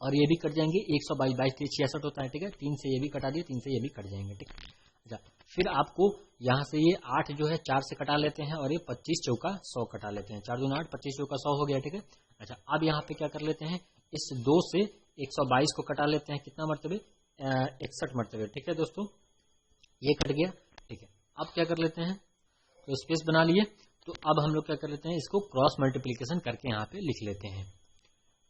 और ये भी कट जाएंगे 122 22 66 होता है। ठीक है, 3 से ये भी कटा दिए, 3 से ये भी कट जाएंगे। ठीक, अच्छा फिर आपको यहाँ से ये 8 जो है 4 से कटा लेते हैं और ये 25 चौका 100 कटा लेते हैं। 4 दूना 8, 25 चौका 100 हो गया। ठीक है, अच्छा अब यहाँ पे क्या कर लेते हैं इस 2 से 122 को कटा लेते हैं, कितना मरतबे 61 मरतबे। ठीक है दोस्तों, ये कट गया। ठीक है, अब क्या कर लेते हैं तो स्पेस बना लिए, तो अब हम लोग क्या कर लेते हैं इसको क्रॉस मल्टीप्लीकेशन करके यहाँ पे लिख लेते हैं।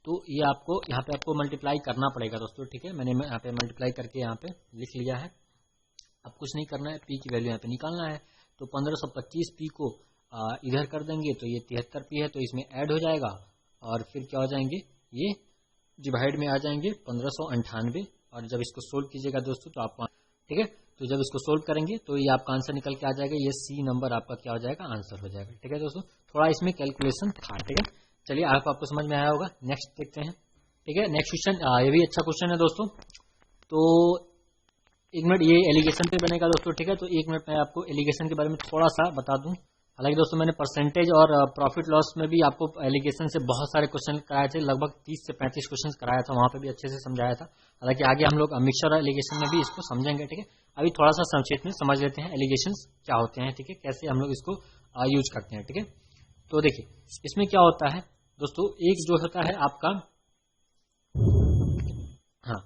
तो ये आपको यहाँ पे आपको मल्टीप्लाई करना पड़ेगा दोस्तों। ठीक है, मैंने यहाँ पे मल्टीप्लाई करके यहाँ पे लिख लिया है। अब कुछ नहीं करना है, पी की वैल्यू यहाँ पे निकालना है। तो 1525 पी को इधर कर देंगे तो ये 73 पी है, तो इसमें ऐड हो जाएगा और फिर क्या हो जाएंगे ये डिवाइड में आ जाएंगे 1598 और जब इसको सोल्व कीजिएगा दोस्तों तो आपको ठीक है, तो जब इसको सोल्व करेंगे तो ये आपका आंसर निकल के आ जाएगा, ये सी नंबर आपका क्या हो जाएगा, आंसर हो जाएगा। ठीक है दोस्तों, थोड़ा इसमें कैलकुलेशन था। ठीक है, चलिए आपको समझ में आया होगा। नेक्स्ट देखते हैं। ठीक है, नेक्स्ट क्वेश्चन, ये भी अच्छा क्वेश्चन है दोस्तों। तो एक मिनट, ये एलिगेशन पे बनेगा दोस्तों। ठीक है, तो एक मिनट मैं आपको एलिगेशन के बारे में थोड़ा सा बता दूं। हालांकि दोस्तों मैंने परसेंटेज और प्रॉफिट लॉस में भी आपको एलिगेशन से बहुत सारे क्वेश्चन कराए थे, लगभग 30 से 35 क्वेश्चन कराया था, वहां पे भी अच्छे से समझाया था। हालांकि आगे हम लोग मिक्सचर और एलिगेशन में भी इसको समझेंगे। ठीक है, अभी थोड़ा सा संक्षेप में समझ लेते हैं एलिगेशन क्या होते हैं। ठीक है, कैसे हम लोग इसको यूज करते हैं। ठीक है, तो देखिए इसमें क्या होता है दोस्तों, एक जो होता है आपका, हाँ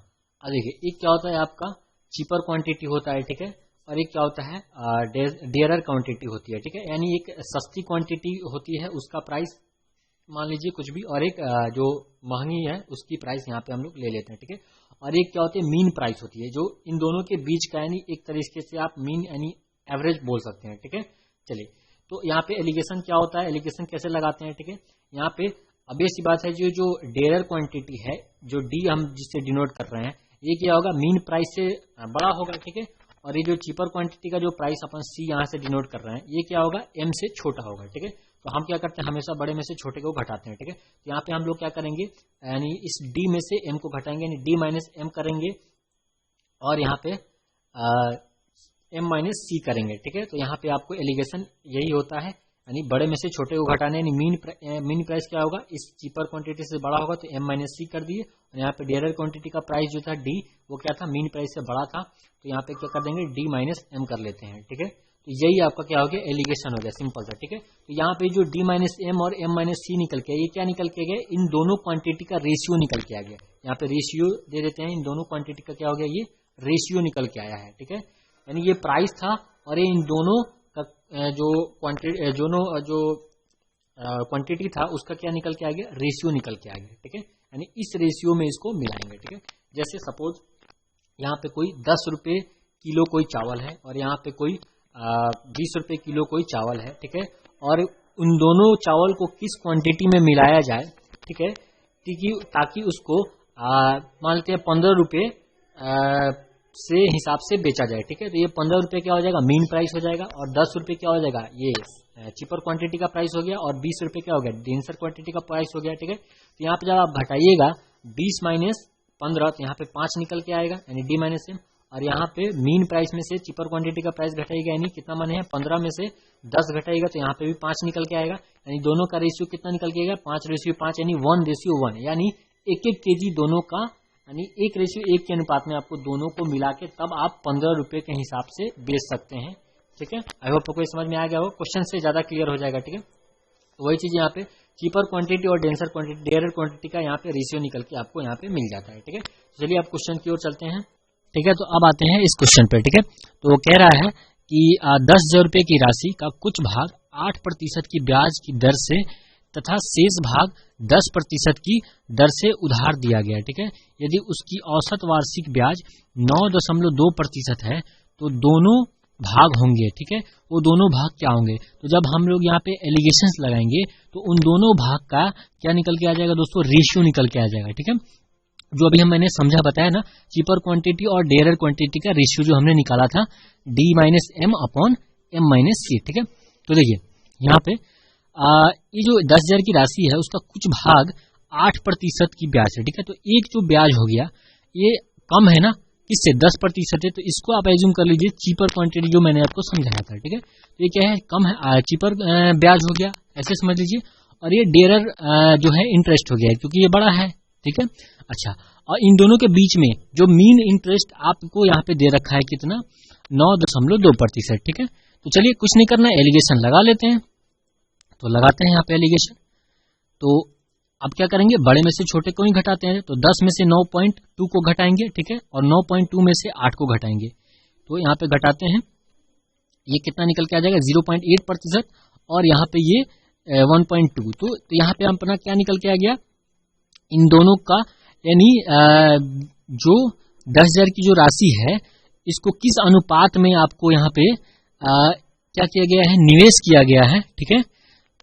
देखिए एक क्या होता है आपका चीपर क्वांटिटी होता है। ठीक है, और एक क्या होता है डेयरर क्वांटिटी होती है। ठीक है, यानी एक सस्ती क्वांटिटी होती है उसका प्राइस मान लीजिए कुछ भी, और एक जो महंगी है उसकी प्राइस यहाँ पे हम लोग ले लेते हैं। ठीक है, और एक क्या होती है मीन प्राइस होती है, जो इन दोनों के बीच का, यानी एक तरीके से आप मीन यानी एवरेज बोल सकते हैं। ठीक है, चलिए तो यहाँ पे एलिगेशन क्या होता है, एलिगेशन कैसे लगाते हैं। ठीक है, यहाँ पे अब ये सी बात है, जो डेयरर क्वांटिटी है, जो डी हम जिससे डिनोट कर रहे हैं, ये क्या होगा, मीन प्राइस से बड़ा होगा। ठीक है, और ये जो चीपर क्वांटिटी का जो प्राइस अपन सी यहाँ से डिनोट कर रहे हैं, ये क्या होगा, एम से छोटा होगा। ठीक है, तो हम क्या करते हैं, हमेशा बड़े में से छोटे को घटाते हैं। ठीक है, तो यहाँ पे हम लोग क्या करेंगे, यानी इस डी में से एम को घटाएंगे, यानी डी माइनस एम करेंगे, और यहाँ पे एम माइनस सी करेंगे। ठीक है, तो यहाँ पे आपको एलिगेशन यही होता है, यानी बड़े में से छोटे को घटाने, यानी मीन प्राइस क्या होगा, इस चीपर क्वांटिटी से बड़ा होगा तो एम माइनस सी कर दिए, और यहाँ पे डेयरर क्वांटिटी का प्राइस जो था डी, वो क्या था, मीन प्राइस से बड़ा था, तो यहाँ पे क्या कर देंगे, डी माइनस एम कर लेते हैं। ठीक है, तो यही आपका क्या हो गया, एलिगेशन हो गया, सिंपल सा। ठीक है, तो यहाँ पे जो डी माइनस एम और एम माइनस सी निकल के, ये क्या निकल के गए, इन दोनों क्वांटिटी का रेशियो निकल के आ गया। यहाँ पे रेशियो दे देते हैं, इन दोनों क्वांटिटी का क्या हो गया, ये रेशियो निकल के आया है। ठीक है, यानी ये प्राइस था और ये इन दोनों का जो क्वांटिटी था उसका क्या निकल के आ गया, रेशियो निकल के आ गया। ठीक है, यानी इस रेशियो में इसको मिलाएंगे। ठीक है, जैसे सपोज यहाँ पे कोई 10 रुपए किलो कोई चावल है, और यहाँ पे कोई 20 रुपए किलो कोई चावल है। ठीक है, और उन दोनों चावल को किस क्वांटिटी में मिलाया जाए। ठीक है, ताकि उसको मान लेते हैं 15 रुपए से हिसाब से बेचा जाए। ठीक है, तो ये 15 रुपए क्या हो जाएगा, मीन प्राइस हो जाएगा, और 10 रुपए क्या हो जाएगा, ये चीपर क्वांटिटी का प्राइस हो गया, और 20 रुपए क्या हो गया, डेंसर क्वांटिटी का प्राइस हो गया। ठीक है, तो यहाँ पे जब आप घटाइएगा 20 माइनस 15, तो यहाँ पे 5 निकल के आएगा, यानी डी माइनस एम, और यहाँ पे मीन प्राइस में से चीपर क्वांटिटी का प्राइस घटाएगा, यानी कितना माने है, 15 में से 10 घटाएगा, तो यहाँ पे भी 5 निकल के आएगा, यानी दोनों का रेशियो कितना निकल के आएगा, 5:5, यानी 1:1, यानी 1-1 केजी दोनों का, यानी 1:1 के अनुपात में आपको दोनों को मिला के तब आप 15 रुपए के हिसाब से बेच सकते हैं। ठीक है, आई होप आपको समझ में आ गया हो, क्वेश्चन से ज्यादा क्लियर हो जाएगा। ठीक है, तो वही चीज यहाँ पे चीपर क्वांटिटी और डेंसर क्वांटिटी, डेयरर क्वांटिटी का यहाँ पे रेशियो निकल के आपको यहाँ पे मिल जाता है। ठीक है, चलिए आप क्वेश्चन की ओर चलते हैं। ठीक है, तो अब आते हैं इस क्वेश्चन पे। ठीक है, तो कह रहा है कि 10,000 रुपए की राशि का कुछ भाग 8% की ब्याज की दर से तथा शेष भाग 10% की दर से उधार दिया गया। ठीक है, यदि उसकी औसत वार्षिक ब्याज 9.2% है तो दोनों भाग होंगे। ठीक है, वो दोनों भाग क्या होंगे, तो जब हम लोग यहाँ पे एलिगेशंस लगाएंगे तो उन दोनों भाग का क्या निकल के आ जाएगा दोस्तों, रेशियो निकल के आ जाएगा। ठीक है, जो अभी मैंने समझा बताया ना, चीपर क्वांटिटी और डेयरर क्वांटिटी का रेशियो जो हमने निकाला था, D minus M upon M minus C. ठीक है, तो देखिए यहाँ पे ये जो 10,000 की राशि है उसका कुछ भाग 8% की ब्याज है। ठीक है, तो एक जो ब्याज हो गया ये कम है ना, इससे 10% है, तो इसको आप एज्यूम कर लीजिए चीपर क्वांटिटी जो मैंने आपको समझाया था। ठीक है, तो ये क्या है, कम है, चीपर ब्याज हो गया, ऐसे समझ लीजिए, और ये डेयरर जो है इंटरेस्ट हो गया है क्योंकि ये बड़ा है। ठीक है, अच्छा, और इन दोनों के बीच में जो मीन इंटरेस्ट आपको यहाँ पे दे रखा है कितना, 9.2%। ठीक है, तो चलिए कुछ नहीं करना, एलिगेशन लगा लेते हैं। तो लगाते हैं यहाँ पे एलिगेशन। तो अब क्या करेंगे, बड़े में से छोटे को ही घटाते हैं, तो 10 में से 9.2 को घटाएंगे। ठीक है, और 9.2 में से 8 को घटाएंगे, तो यहाँ पे घटाते हैं, ये कितना निकल के आ जाएगा, 0.8%, और यहाँ पे ये 1.2, तो यहाँ पे अपना क्या निकल के आ गया, इन दोनों का, यानी जो 10,000 की जो राशि है इसको किस अनुपात में आपको यहाँ पे क्या किया गया है, निवेश किया गया है। ठीक है,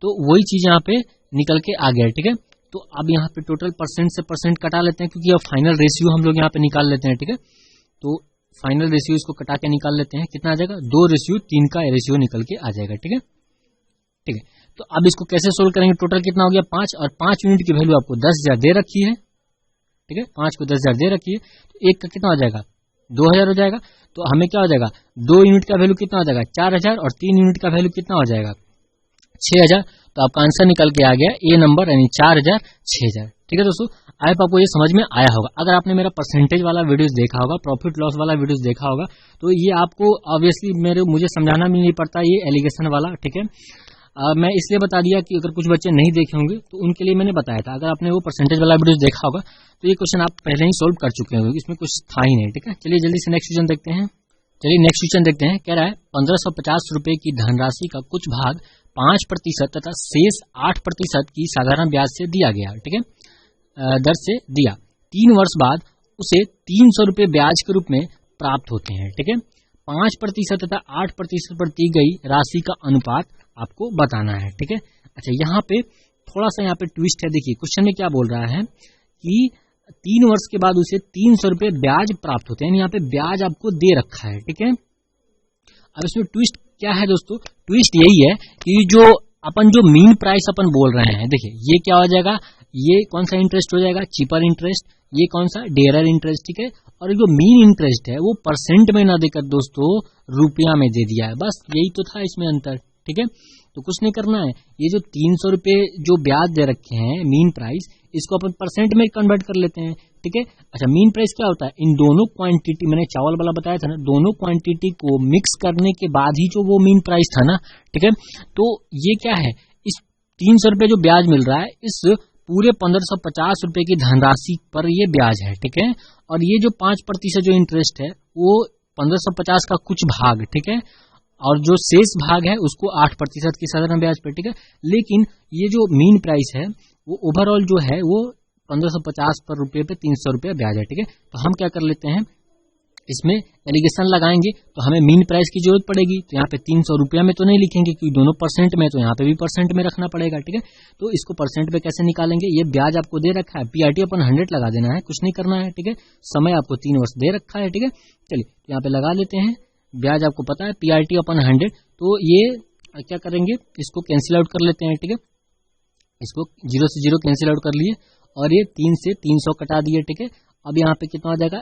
तो वही चीज यहाँ पे निकल के आ गया है। ठीक है, तो अब यहाँ पे टोटल परसेंट से परसेंट कटा लेते हैं, क्योंकि अब फाइनल रेशियो हम लोग यहाँ पे निकाल लेते हैं, ठीक है। तो फाइनल रेशियो इसको कटा के निकाल लेते हैं, कितना आ जाएगा 2:3 का रेशियो निकल के आ जाएगा, ठीक है। ठीक है, तो अब इसको कैसे सोल्व करेंगे, टोटल कितना हो गया 5, और 5 यूनिट की वैल्यू आपको 10,000 दे रखी है, ठीक है। 5 को 10,000 दे रखी है, तो एक का कितना हो जाएगा 2,000 हो जाएगा। तो हमें क्या हो जाएगा 2 यूनिट का वैल्यू कितना हो जाएगा 4,000, और 3 यूनिट का वैल्यू कितना हो जाएगा 6,000। तो आपका आंसर निकल के आ गया ए नंबर, यानी 4,000 6,000, ठीक है दोस्तों। आई होप आपको ये समझ में आया होगा। अगर आपने मेरा परसेंटेज वाला वीडियोस देखा होगा, प्रॉफिट लॉस वाला वीडियोस देखा होगा, तो ये आपको ऑब्वियसली मुझे समझाना भी नहीं पड़ता ये एलिगेशन वाला, ठीक है। मैं इसलिए बता दिया कि अगर कुछ बच्चे नहीं देखे होंगे तो उनके लिए मैंने बताया था। अगर आपने वो परसेंटेज वाला वीडियो देखा होगा तो ये क्वेश्चन आप पहले ही सोल्व कर चुके होंगे, इसमें कुछ था ही नहीं, ठीक है। चलिए जल्दी से नेक्स्ट क्वेश्चन देखते हैं। कह रहा है 1550 रुपए की धनराशि का कुछ भाग 5% तथा शेष 8% की साधारण ब्याज से दिया गया, ठीक है, दर से दिया। 3 वर्ष बाद उसे 300 रुपए ब्याज के रूप में प्राप्त होते हैं, ठीक है। 5% तथा 8% पर दी गई राशि का अनुपात आपको बताना है, ठीक है। अच्छा, यहाँ पे थोड़ा सा यहाँ पे ट्विस्ट है, देखिए क्वेश्चन में क्या बोल रहा है कि 3 वर्ष के बाद उसे 300 रुपए ब्याज प्राप्त होते हैं, यहाँ पे ब्याज आपको दे रखा है, ठीक है। अब इसमें ट्विस्ट क्या है दोस्तों, ट्विस्ट यही है कि जो मीन प्राइस अपन बोल रहे हैं, देखिए ये क्या हो जाएगा, ये कौन सा इंटरेस्ट हो जाएगा चीपर इंटरेस्ट, ये कौन सा डेरर इंटरेस्ट, ठीक है। और जो मीन इंटरेस्ट है वो परसेंट में ना देकर दोस्तों रुपया में दे दिया है, बस यही तो था इसमें अंतर, ठीक है। तो कुछ नहीं करना है, ये जो 300 रुपए जो ब्याज दे रखे हैं मीन प्राइस, इसको अपन परसेंट में कन्वर्ट कर लेते हैं, ठीक है। अच्छा, मीन प्राइस क्या होता है, इन दोनों क्वांटिटी, मैंने चावल वाला बताया था ना, दोनों क्वांटिटी को मिक्स करने के बाद ही जो वो मीन प्राइस था ना, ठीक है। तो ये क्या है, इस 300 रुपए जो ब्याज मिल रहा है, इस पूरे 1550 रुपए की धनराशि पर ये ब्याज है, ठीक है। और ये जो 5% जो इंटरेस्ट है वो 1550 का कुछ भाग, ठीक है, और जो शेष भाग है उसको 8% की साधारण ब्याज पर, ठीक है। लेकिन ये जो मीन प्राइस है वो ओवरऑल जो है वो 1550 पर रुपए पे 300 रुपया ब्याज है, ठीक है। तो हम क्या कर लेते हैं, इसमें एलिगेशन लगाएंगे तो हमें मीन प्राइस की जरूरत पड़ेगी, तो यहाँ पे 300 रुपया में तो नहीं लिखेंगे क्योंकि दोनों परसेंट में, तो यहाँ पे भी परसेंट में रखना पड़ेगा, ठीक है। तो इसको परसेंट में कैसे निकालेंगे, ये ब्याज आपको दे रखा है, PRT अपन 100 लगा देना है, कुछ नहीं करना है, ठीक है। समय आपको 3 वर्ष दे रखा है, ठीक है। चलिए यहाँ पे लगा लेते हैं, ब्याज आपको पता है PRT अपन 100, तो ये क्या करेंगे, इसको कैंसिल आउट कर लेते हैं, ठीक है। इसको 0 से 0 कैंसिल आउट कर लिए, और ये 3 से 300 कटा दिए, ठीक है। अब यहाँ पे कितना आ जाएगा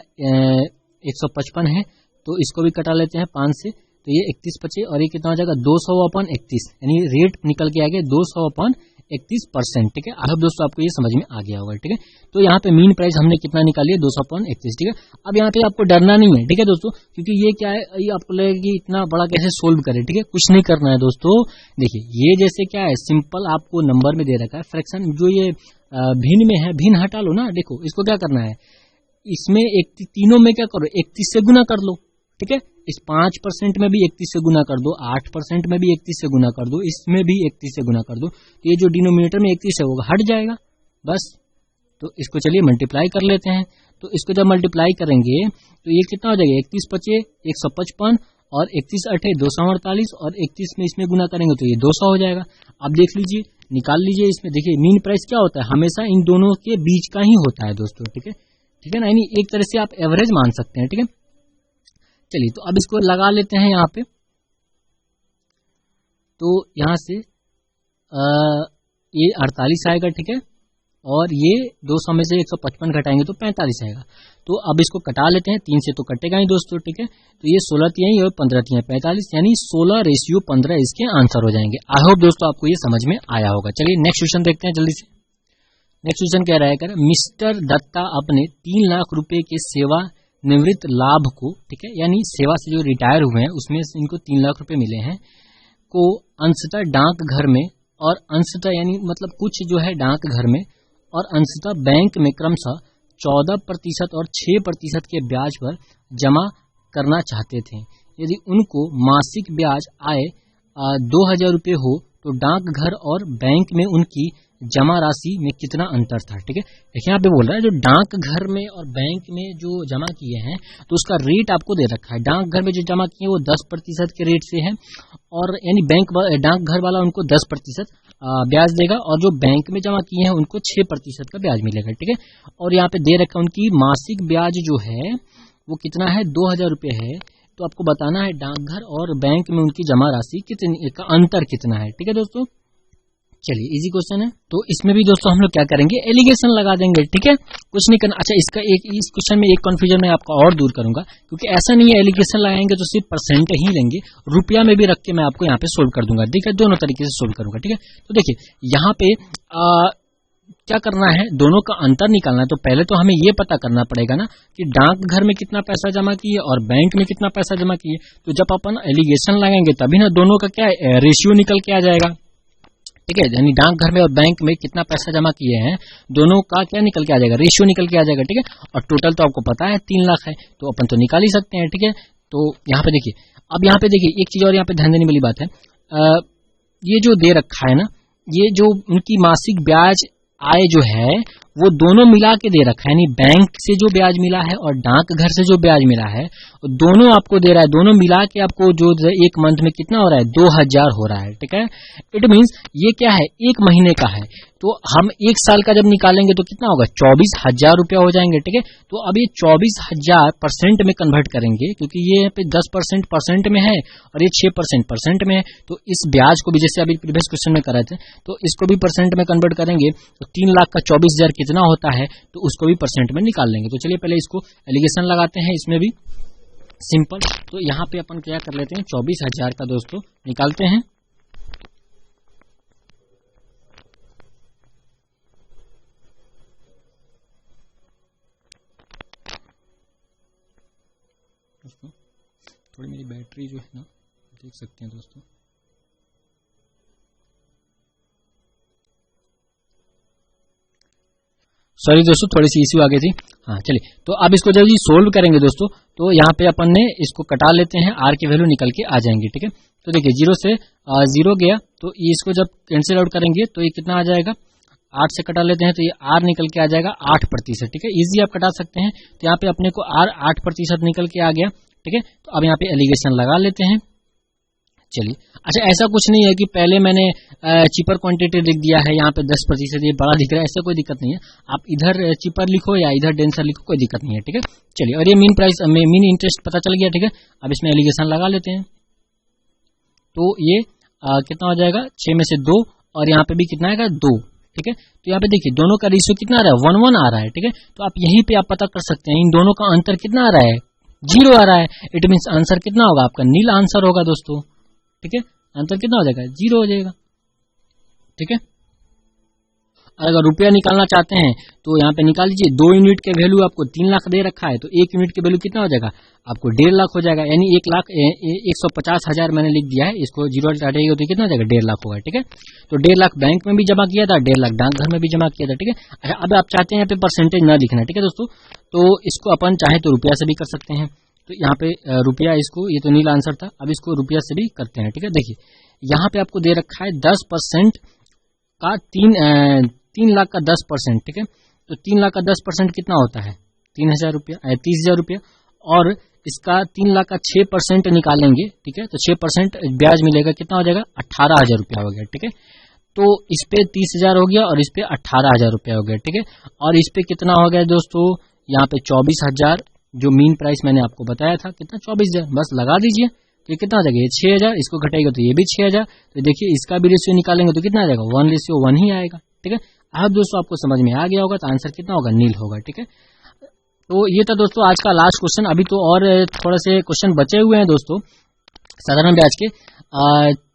155 है, तो इसको भी कटा लेते हैं 5 से, तो ये 31 बचे, और ये कितना हो जाएगा 200/31, यानी रेट निकल के आ गया 200/31%, ठीक है। आई होप दोस्तों आपको ये समझ में आ गया होगा, ठीक है। तो यहाँ पे मीन प्राइस हमने कितना निकाली है 200/31, ठीक है। अब यहाँ पे आपको डरना नहीं है, ठीक है दोस्तों, क्योंकि ये क्या है, ये आपको लगेगा कि इतना बड़ा कैसे सोल्व करे, ठीक है। कुछ नहीं करना है दोस्तों, देखिए ये जैसे क्या है, सिंपल आपको नंबर में दे रखा है फ्रैक्शन, जो ये भिन्न में है, भिन्न हटा लो ना, देखो इसको क्या करना है, इसमें तीनों में क्या करो 31 से गुना कर लो, ठीक है। इस 5% में भी 31 से गुना कर दो, 8% में भी 31 से गुना कर दो, इसमें भी 31 से गुना कर दो, तो ये जो डिनोमिनेटर में 31 है वो हट जाएगा, बस। तो इसको चलिए मल्टीप्लाई कर लेते हैं, तो इसको जब मल्टीप्लाई करेंगे तो ये कितना हो जाएगा 31 बचे 155, और 31 8 248, और 31 में इसमें गुना करेंगे तो ये 200 हो जाएगा। अब देख लीजिए, निकाल लीजिए, इसमें देखिए मीन प्राइस क्या होता है, हमेशा इन दोनों के बीच का ही होता है दोस्तों, ठीक है, ठीक है ना, यानी एक तरह से आप एवरेज मान सकते हैं, ठीक है। चलिए तो अब इसको लगा लेते हैं यहाँ पे, तो यहाँ से ये 48 आएगा, ठीक है, और ये 200 में से 155 घटाएंगे तो 45 आएगा। तो अब इसको कटा लेते हैं, 3 से तो कटेगा ही दोस्तों, ठीक है। तो ये 16 तिहाई और 15 तिहाई 45, यानी 16:15 इसके आंसर हो जाएंगे। आई होप दोस्तों आपको ये समझ में आया होगा। चलिए नेक्स्ट क्वेश्चन देखते हैं जल्दी से। नेक्स्ट क्वेश्चन कह रहा है, मिस्टर दत्ता अपने 3 लाख रुपए के सेवा निवृत्त लाभ को, ठीक है, यानी सेवा से जो रिटायर हुए हैं उसमें इनको 3 लाख रुपए मिले हैं, को अंशतः डाक घर में और अंशतः यानी मतलब कुछ जो है डाक घर में और अंशतः बैंक में क्रमशः 14% और 6% के ब्याज पर जमा करना चाहते थे। यदि उनको मासिक ब्याज आय 2000 रुपये हो तो डाक घर और बैंक में उनकी जमा राशि में कितना अंतर था, ठीक है। देखिए यहाँ पे बोल रहा है जो डाक घर में और बैंक में जो जमा किए हैं तो उसका रेट आपको दे रखा है। डाक घर में जो जमा किए वो 10% के रेट से है, और यानी डाक घर वाला उनको 10% ब्याज देगा, और जो बैंक में जमा किए हैं उनको 6% का ब्याज मिलेगा, ठीक है। और यहाँ पे दे रखा है उनकी मासिक ब्याज जो है वो कितना है, 2000 रुपये है। तो आपको बताना है डाकघर और बैंक में उनकी जमा राशि कितनी का अंतर कितना है, ठीक है दोस्तों। चलिए इजी क्वेश्चन है, तो इसमें भी दोस्तों हम लोग क्या करेंगे, एलिगेशन लगा देंगे, ठीक है, कुछ नहीं करना। अच्छा, इसका इस क्वेश्चन में एक कंफ्यूजन मैं आपका और दूर करूंगा, क्योंकि ऐसा नहीं है एलिगेशन लगाएंगे तो सिर्फ परसेंट ही लेंगे, रुपया में भी रख के मैं आपको यहाँ पे सोल्व कर दूंगा, ठीक है, दोनों तरीके से सोल्व करूंगा, ठीक है। तो देखिए यहाँ पे क्या करना है, दोनों का अंतर निकालना है। तो पहले तो हमें ये पता करना पड़ेगा ना कि डाकघर में कितना पैसा जमा किए और बैंक में कितना पैसा जमा किए। तो जब अपन एलिगेशन लगाएंगे तभी ना दोनों का क्या है, रेशियो निकल के आ जाएगा, ठीक है। यानी डाकघर में और बैंक में कितना पैसा जमा किए हैं, दोनों का क्या निकल के आ जाएगा, रेशियो निकल के आ जाएगा, ठीक है। और टोटल तो आपको पता है 3 लाख है, तो अपन तो निकाल ही सकते हैं, ठीक है। तो यहाँ पे देखिए, अब यहाँ पे देखिए एक चीज और यहाँ पे ध्यान देने वाली बात है, ये जो दे रखा है ना, ये जो उनकी मासिक ब्याज आय जो है वो दोनों मिला के दे रखा है, यानी बैंक से जो ब्याज मिला है और डाकघर से जो ब्याज मिला है दोनों आपको दे रहा है, दोनों मिला के आपको जो एक मंथ में कितना हो रहा है, 2000 हो रहा है, ठीक है। इट मींस ये क्या है, एक महीने का है, तो हम एक साल का जब निकालेंगे तो कितना होगा, 24,000 रुपया हो जाएंगे, ठीक है। तो अब ये 24,000 परसेंट में कन्वर्ट करेंगे, क्योंकि ये पे 10% परसेंट में है और ये 6% परसेंट में है। तो इस ब्याज को भी जैसे अभी प्रीवियस क्वेश्चन में कराए थे, तो इसको भी परसेंट में कन्वर्ट करेंगे, तो 3 लाख का 24,000 कितना होता है, तो उसको भी परसेंट में निकाल लेंगे। तो चलिए पहले इसको एलिगेशन लगाते हैं, इसमें भी सिंपल। तो यहाँ पे अपन क्या कर लेते हैं, 24,000 का दोस्तों निकालते हैं। दोस्तों थोड़ी मेरी बैटरी जो है ना, देख सकते हैं दोस्तों, सॉरी दोस्तों थोड़ी सी इश्यू आ गई थी। हाँ चलिए, तो अब इसको जब सोल्व करेंगे दोस्तों, तो यहाँ पे अपन ने इसको कटा लेते हैं, आर की वैल्यू निकल के आ जाएंगे, ठीक है। तो देखिए 0 से 0 गया, तो इसको जब कैंसिल आउट करेंगे तो ये कितना आ जाएगा, 8 से कटा लेते हैं तो ये आर निकल के आ जाएगा 8%, ठीक है। इजी आप कटा सकते हैं, तो यहाँ पे अपने को आर 8% निकल के आ गया, ठीक है। तो अब यहाँ पे एलिगेशन लगा लेते हैं। चलिए, अच्छा ऐसा कुछ नहीं है कि पहले मैंने चीपर क्वांटिटी लिख दिया है, यहाँ पे 10% ये बड़ा दिख रहा है, ऐसा कोई दिक्कत नहीं है। आप इधर चीपर लिखो या इधर डेंसर लिखो, कोई दिक्कत नहीं है, ठीक है। चलिए, और ये मीन प्राइस मीन इंटरेस्ट पता चल गया, ठीक है। अब इसमें एलिगेशन लगा लेते हैं, तो ये कितना हो जाएगा, 6 में से 2, और यहाँ पे भी कितना आएगा, 2, ठीक है। तो यहाँ पे देखिए दोनों का रेशियो कितना आ रहा है, 1:1 आ रहा है, ठीक है। तो आप यहीं पे आप पता कर सकते हैं इन दोनों का अंतर कितना आ रहा है, 0 आ रहा है। इट मीन्स आंसर कितना होगा आपका, नील आंसर होगा दोस्तों, ठीक है। अंतर कितना हो जाएगा, 0 हो जाएगा, ठीक है। अगर रुपया निकालना चाहते हैं तो यहाँ पे निकाल लीजिए, 2 यूनिट के वैल्यू आपको 3 लाख दे रखा है, तो 1 यूनिट के वैल्यू कितना हो जाएगा, आपको 1.5 लाख हो जाएगा, यानी 1,50,000 मैंने लिख दिया है, इसको 0 हटाइएगा तो कितना हो जाएगा, 1.5 लाख होगा, ठीक है। तो 1.5 लाख बैंक में भी जमा किया था, 1.5 लाख डाकघर में भी जमा किया था, ठीक है। अच्छा, अब आप चाहते हैं यहाँ पे परसेंटेज ना लिखना, ठीक है दोस्तों, तो इसको अपन चाहे तो रुपया से भी कर सकते हैं। तो यहाँ पे रुपया, इसको, ये तो नील आंसर था, अब इसको रुपया से भी करते हैं, ठीक है। देखिए यहाँ पे आपको दे रखा है 10% का 3 लाख का 10%, ठीक है। तो 3 लाख का 10% कितना होता है, 3,000 रुपया, 30,000 रुपया, और इसका 3 लाख का 6% निकालेंगे, ठीक है। तो 6% ब्याज मिलेगा, कितना हो जाएगा, 18,000 रुपया हो गया, ठीक है। तो इस पे 30,000 हो गया और इस पे 18,000 रुपया हो गया, ठीक है। और इस पे कितना हो गया दोस्तों, यहाँ पे 24,000, जो मीन प्राइस मैंने आपको बताया था कितना, 24,000, बस लगा दीजिए, तो ये कितना आ जाएगा, ये 6,000, इसको घटाएगा तो ये भी 6,000। तो देखिए इसका भी रेशियो निकालेंगे तो कितना आ जाएगा, 1:1 ही आएगा, ठीक है। अब दोस्तों आपको समझ में आ गया होगा, तो आंसर कितना होगा, नील होगा, ठीक है। तो ये था दोस्तों आज का लास्ट क्वेश्चन। अभी तो और थोड़े से क्वेश्चन बचे हुए हैं दोस्तों, साधारण ब्याज के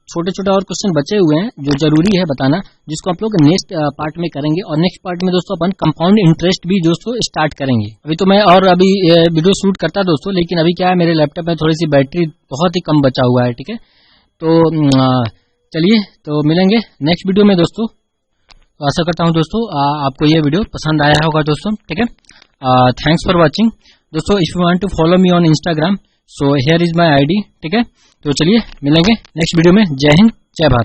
छोटे छोटे और क्वेश्चन बचे हुए हैं जो जरूरी है बताना, जिसको आप लोग नेक्स्ट पार्ट में करेंगे। और नेक्स्ट पार्ट में दोस्तों अपन कंपाउंड इंटरेस्ट भी दोस्तों स्टार्ट करेंगे। अभी तो मैं और अभी वीडियो शूट करता दोस्तों, लेकिन अभी क्या है, मेरे लैपटॉप में थोड़ी सी बैटरी बहुत ही कम बचा हुआ है, ठीक है। तो चलिए, तो मिलेंगे नेक्स्ट वीडियो में दोस्तों। तो आशा करता हूँ दोस्तों आपको ये वीडियो पसंद आया होगा दोस्तों, ठीक है। थैंक्स फॉर वॉचिंग दोस्तों। If you want to follow me on Instagram, so here is my ID, ठीक है। तो चलिए मिलेंगे नेक्स्ट वीडियो में। जय हिंद, जय भारत।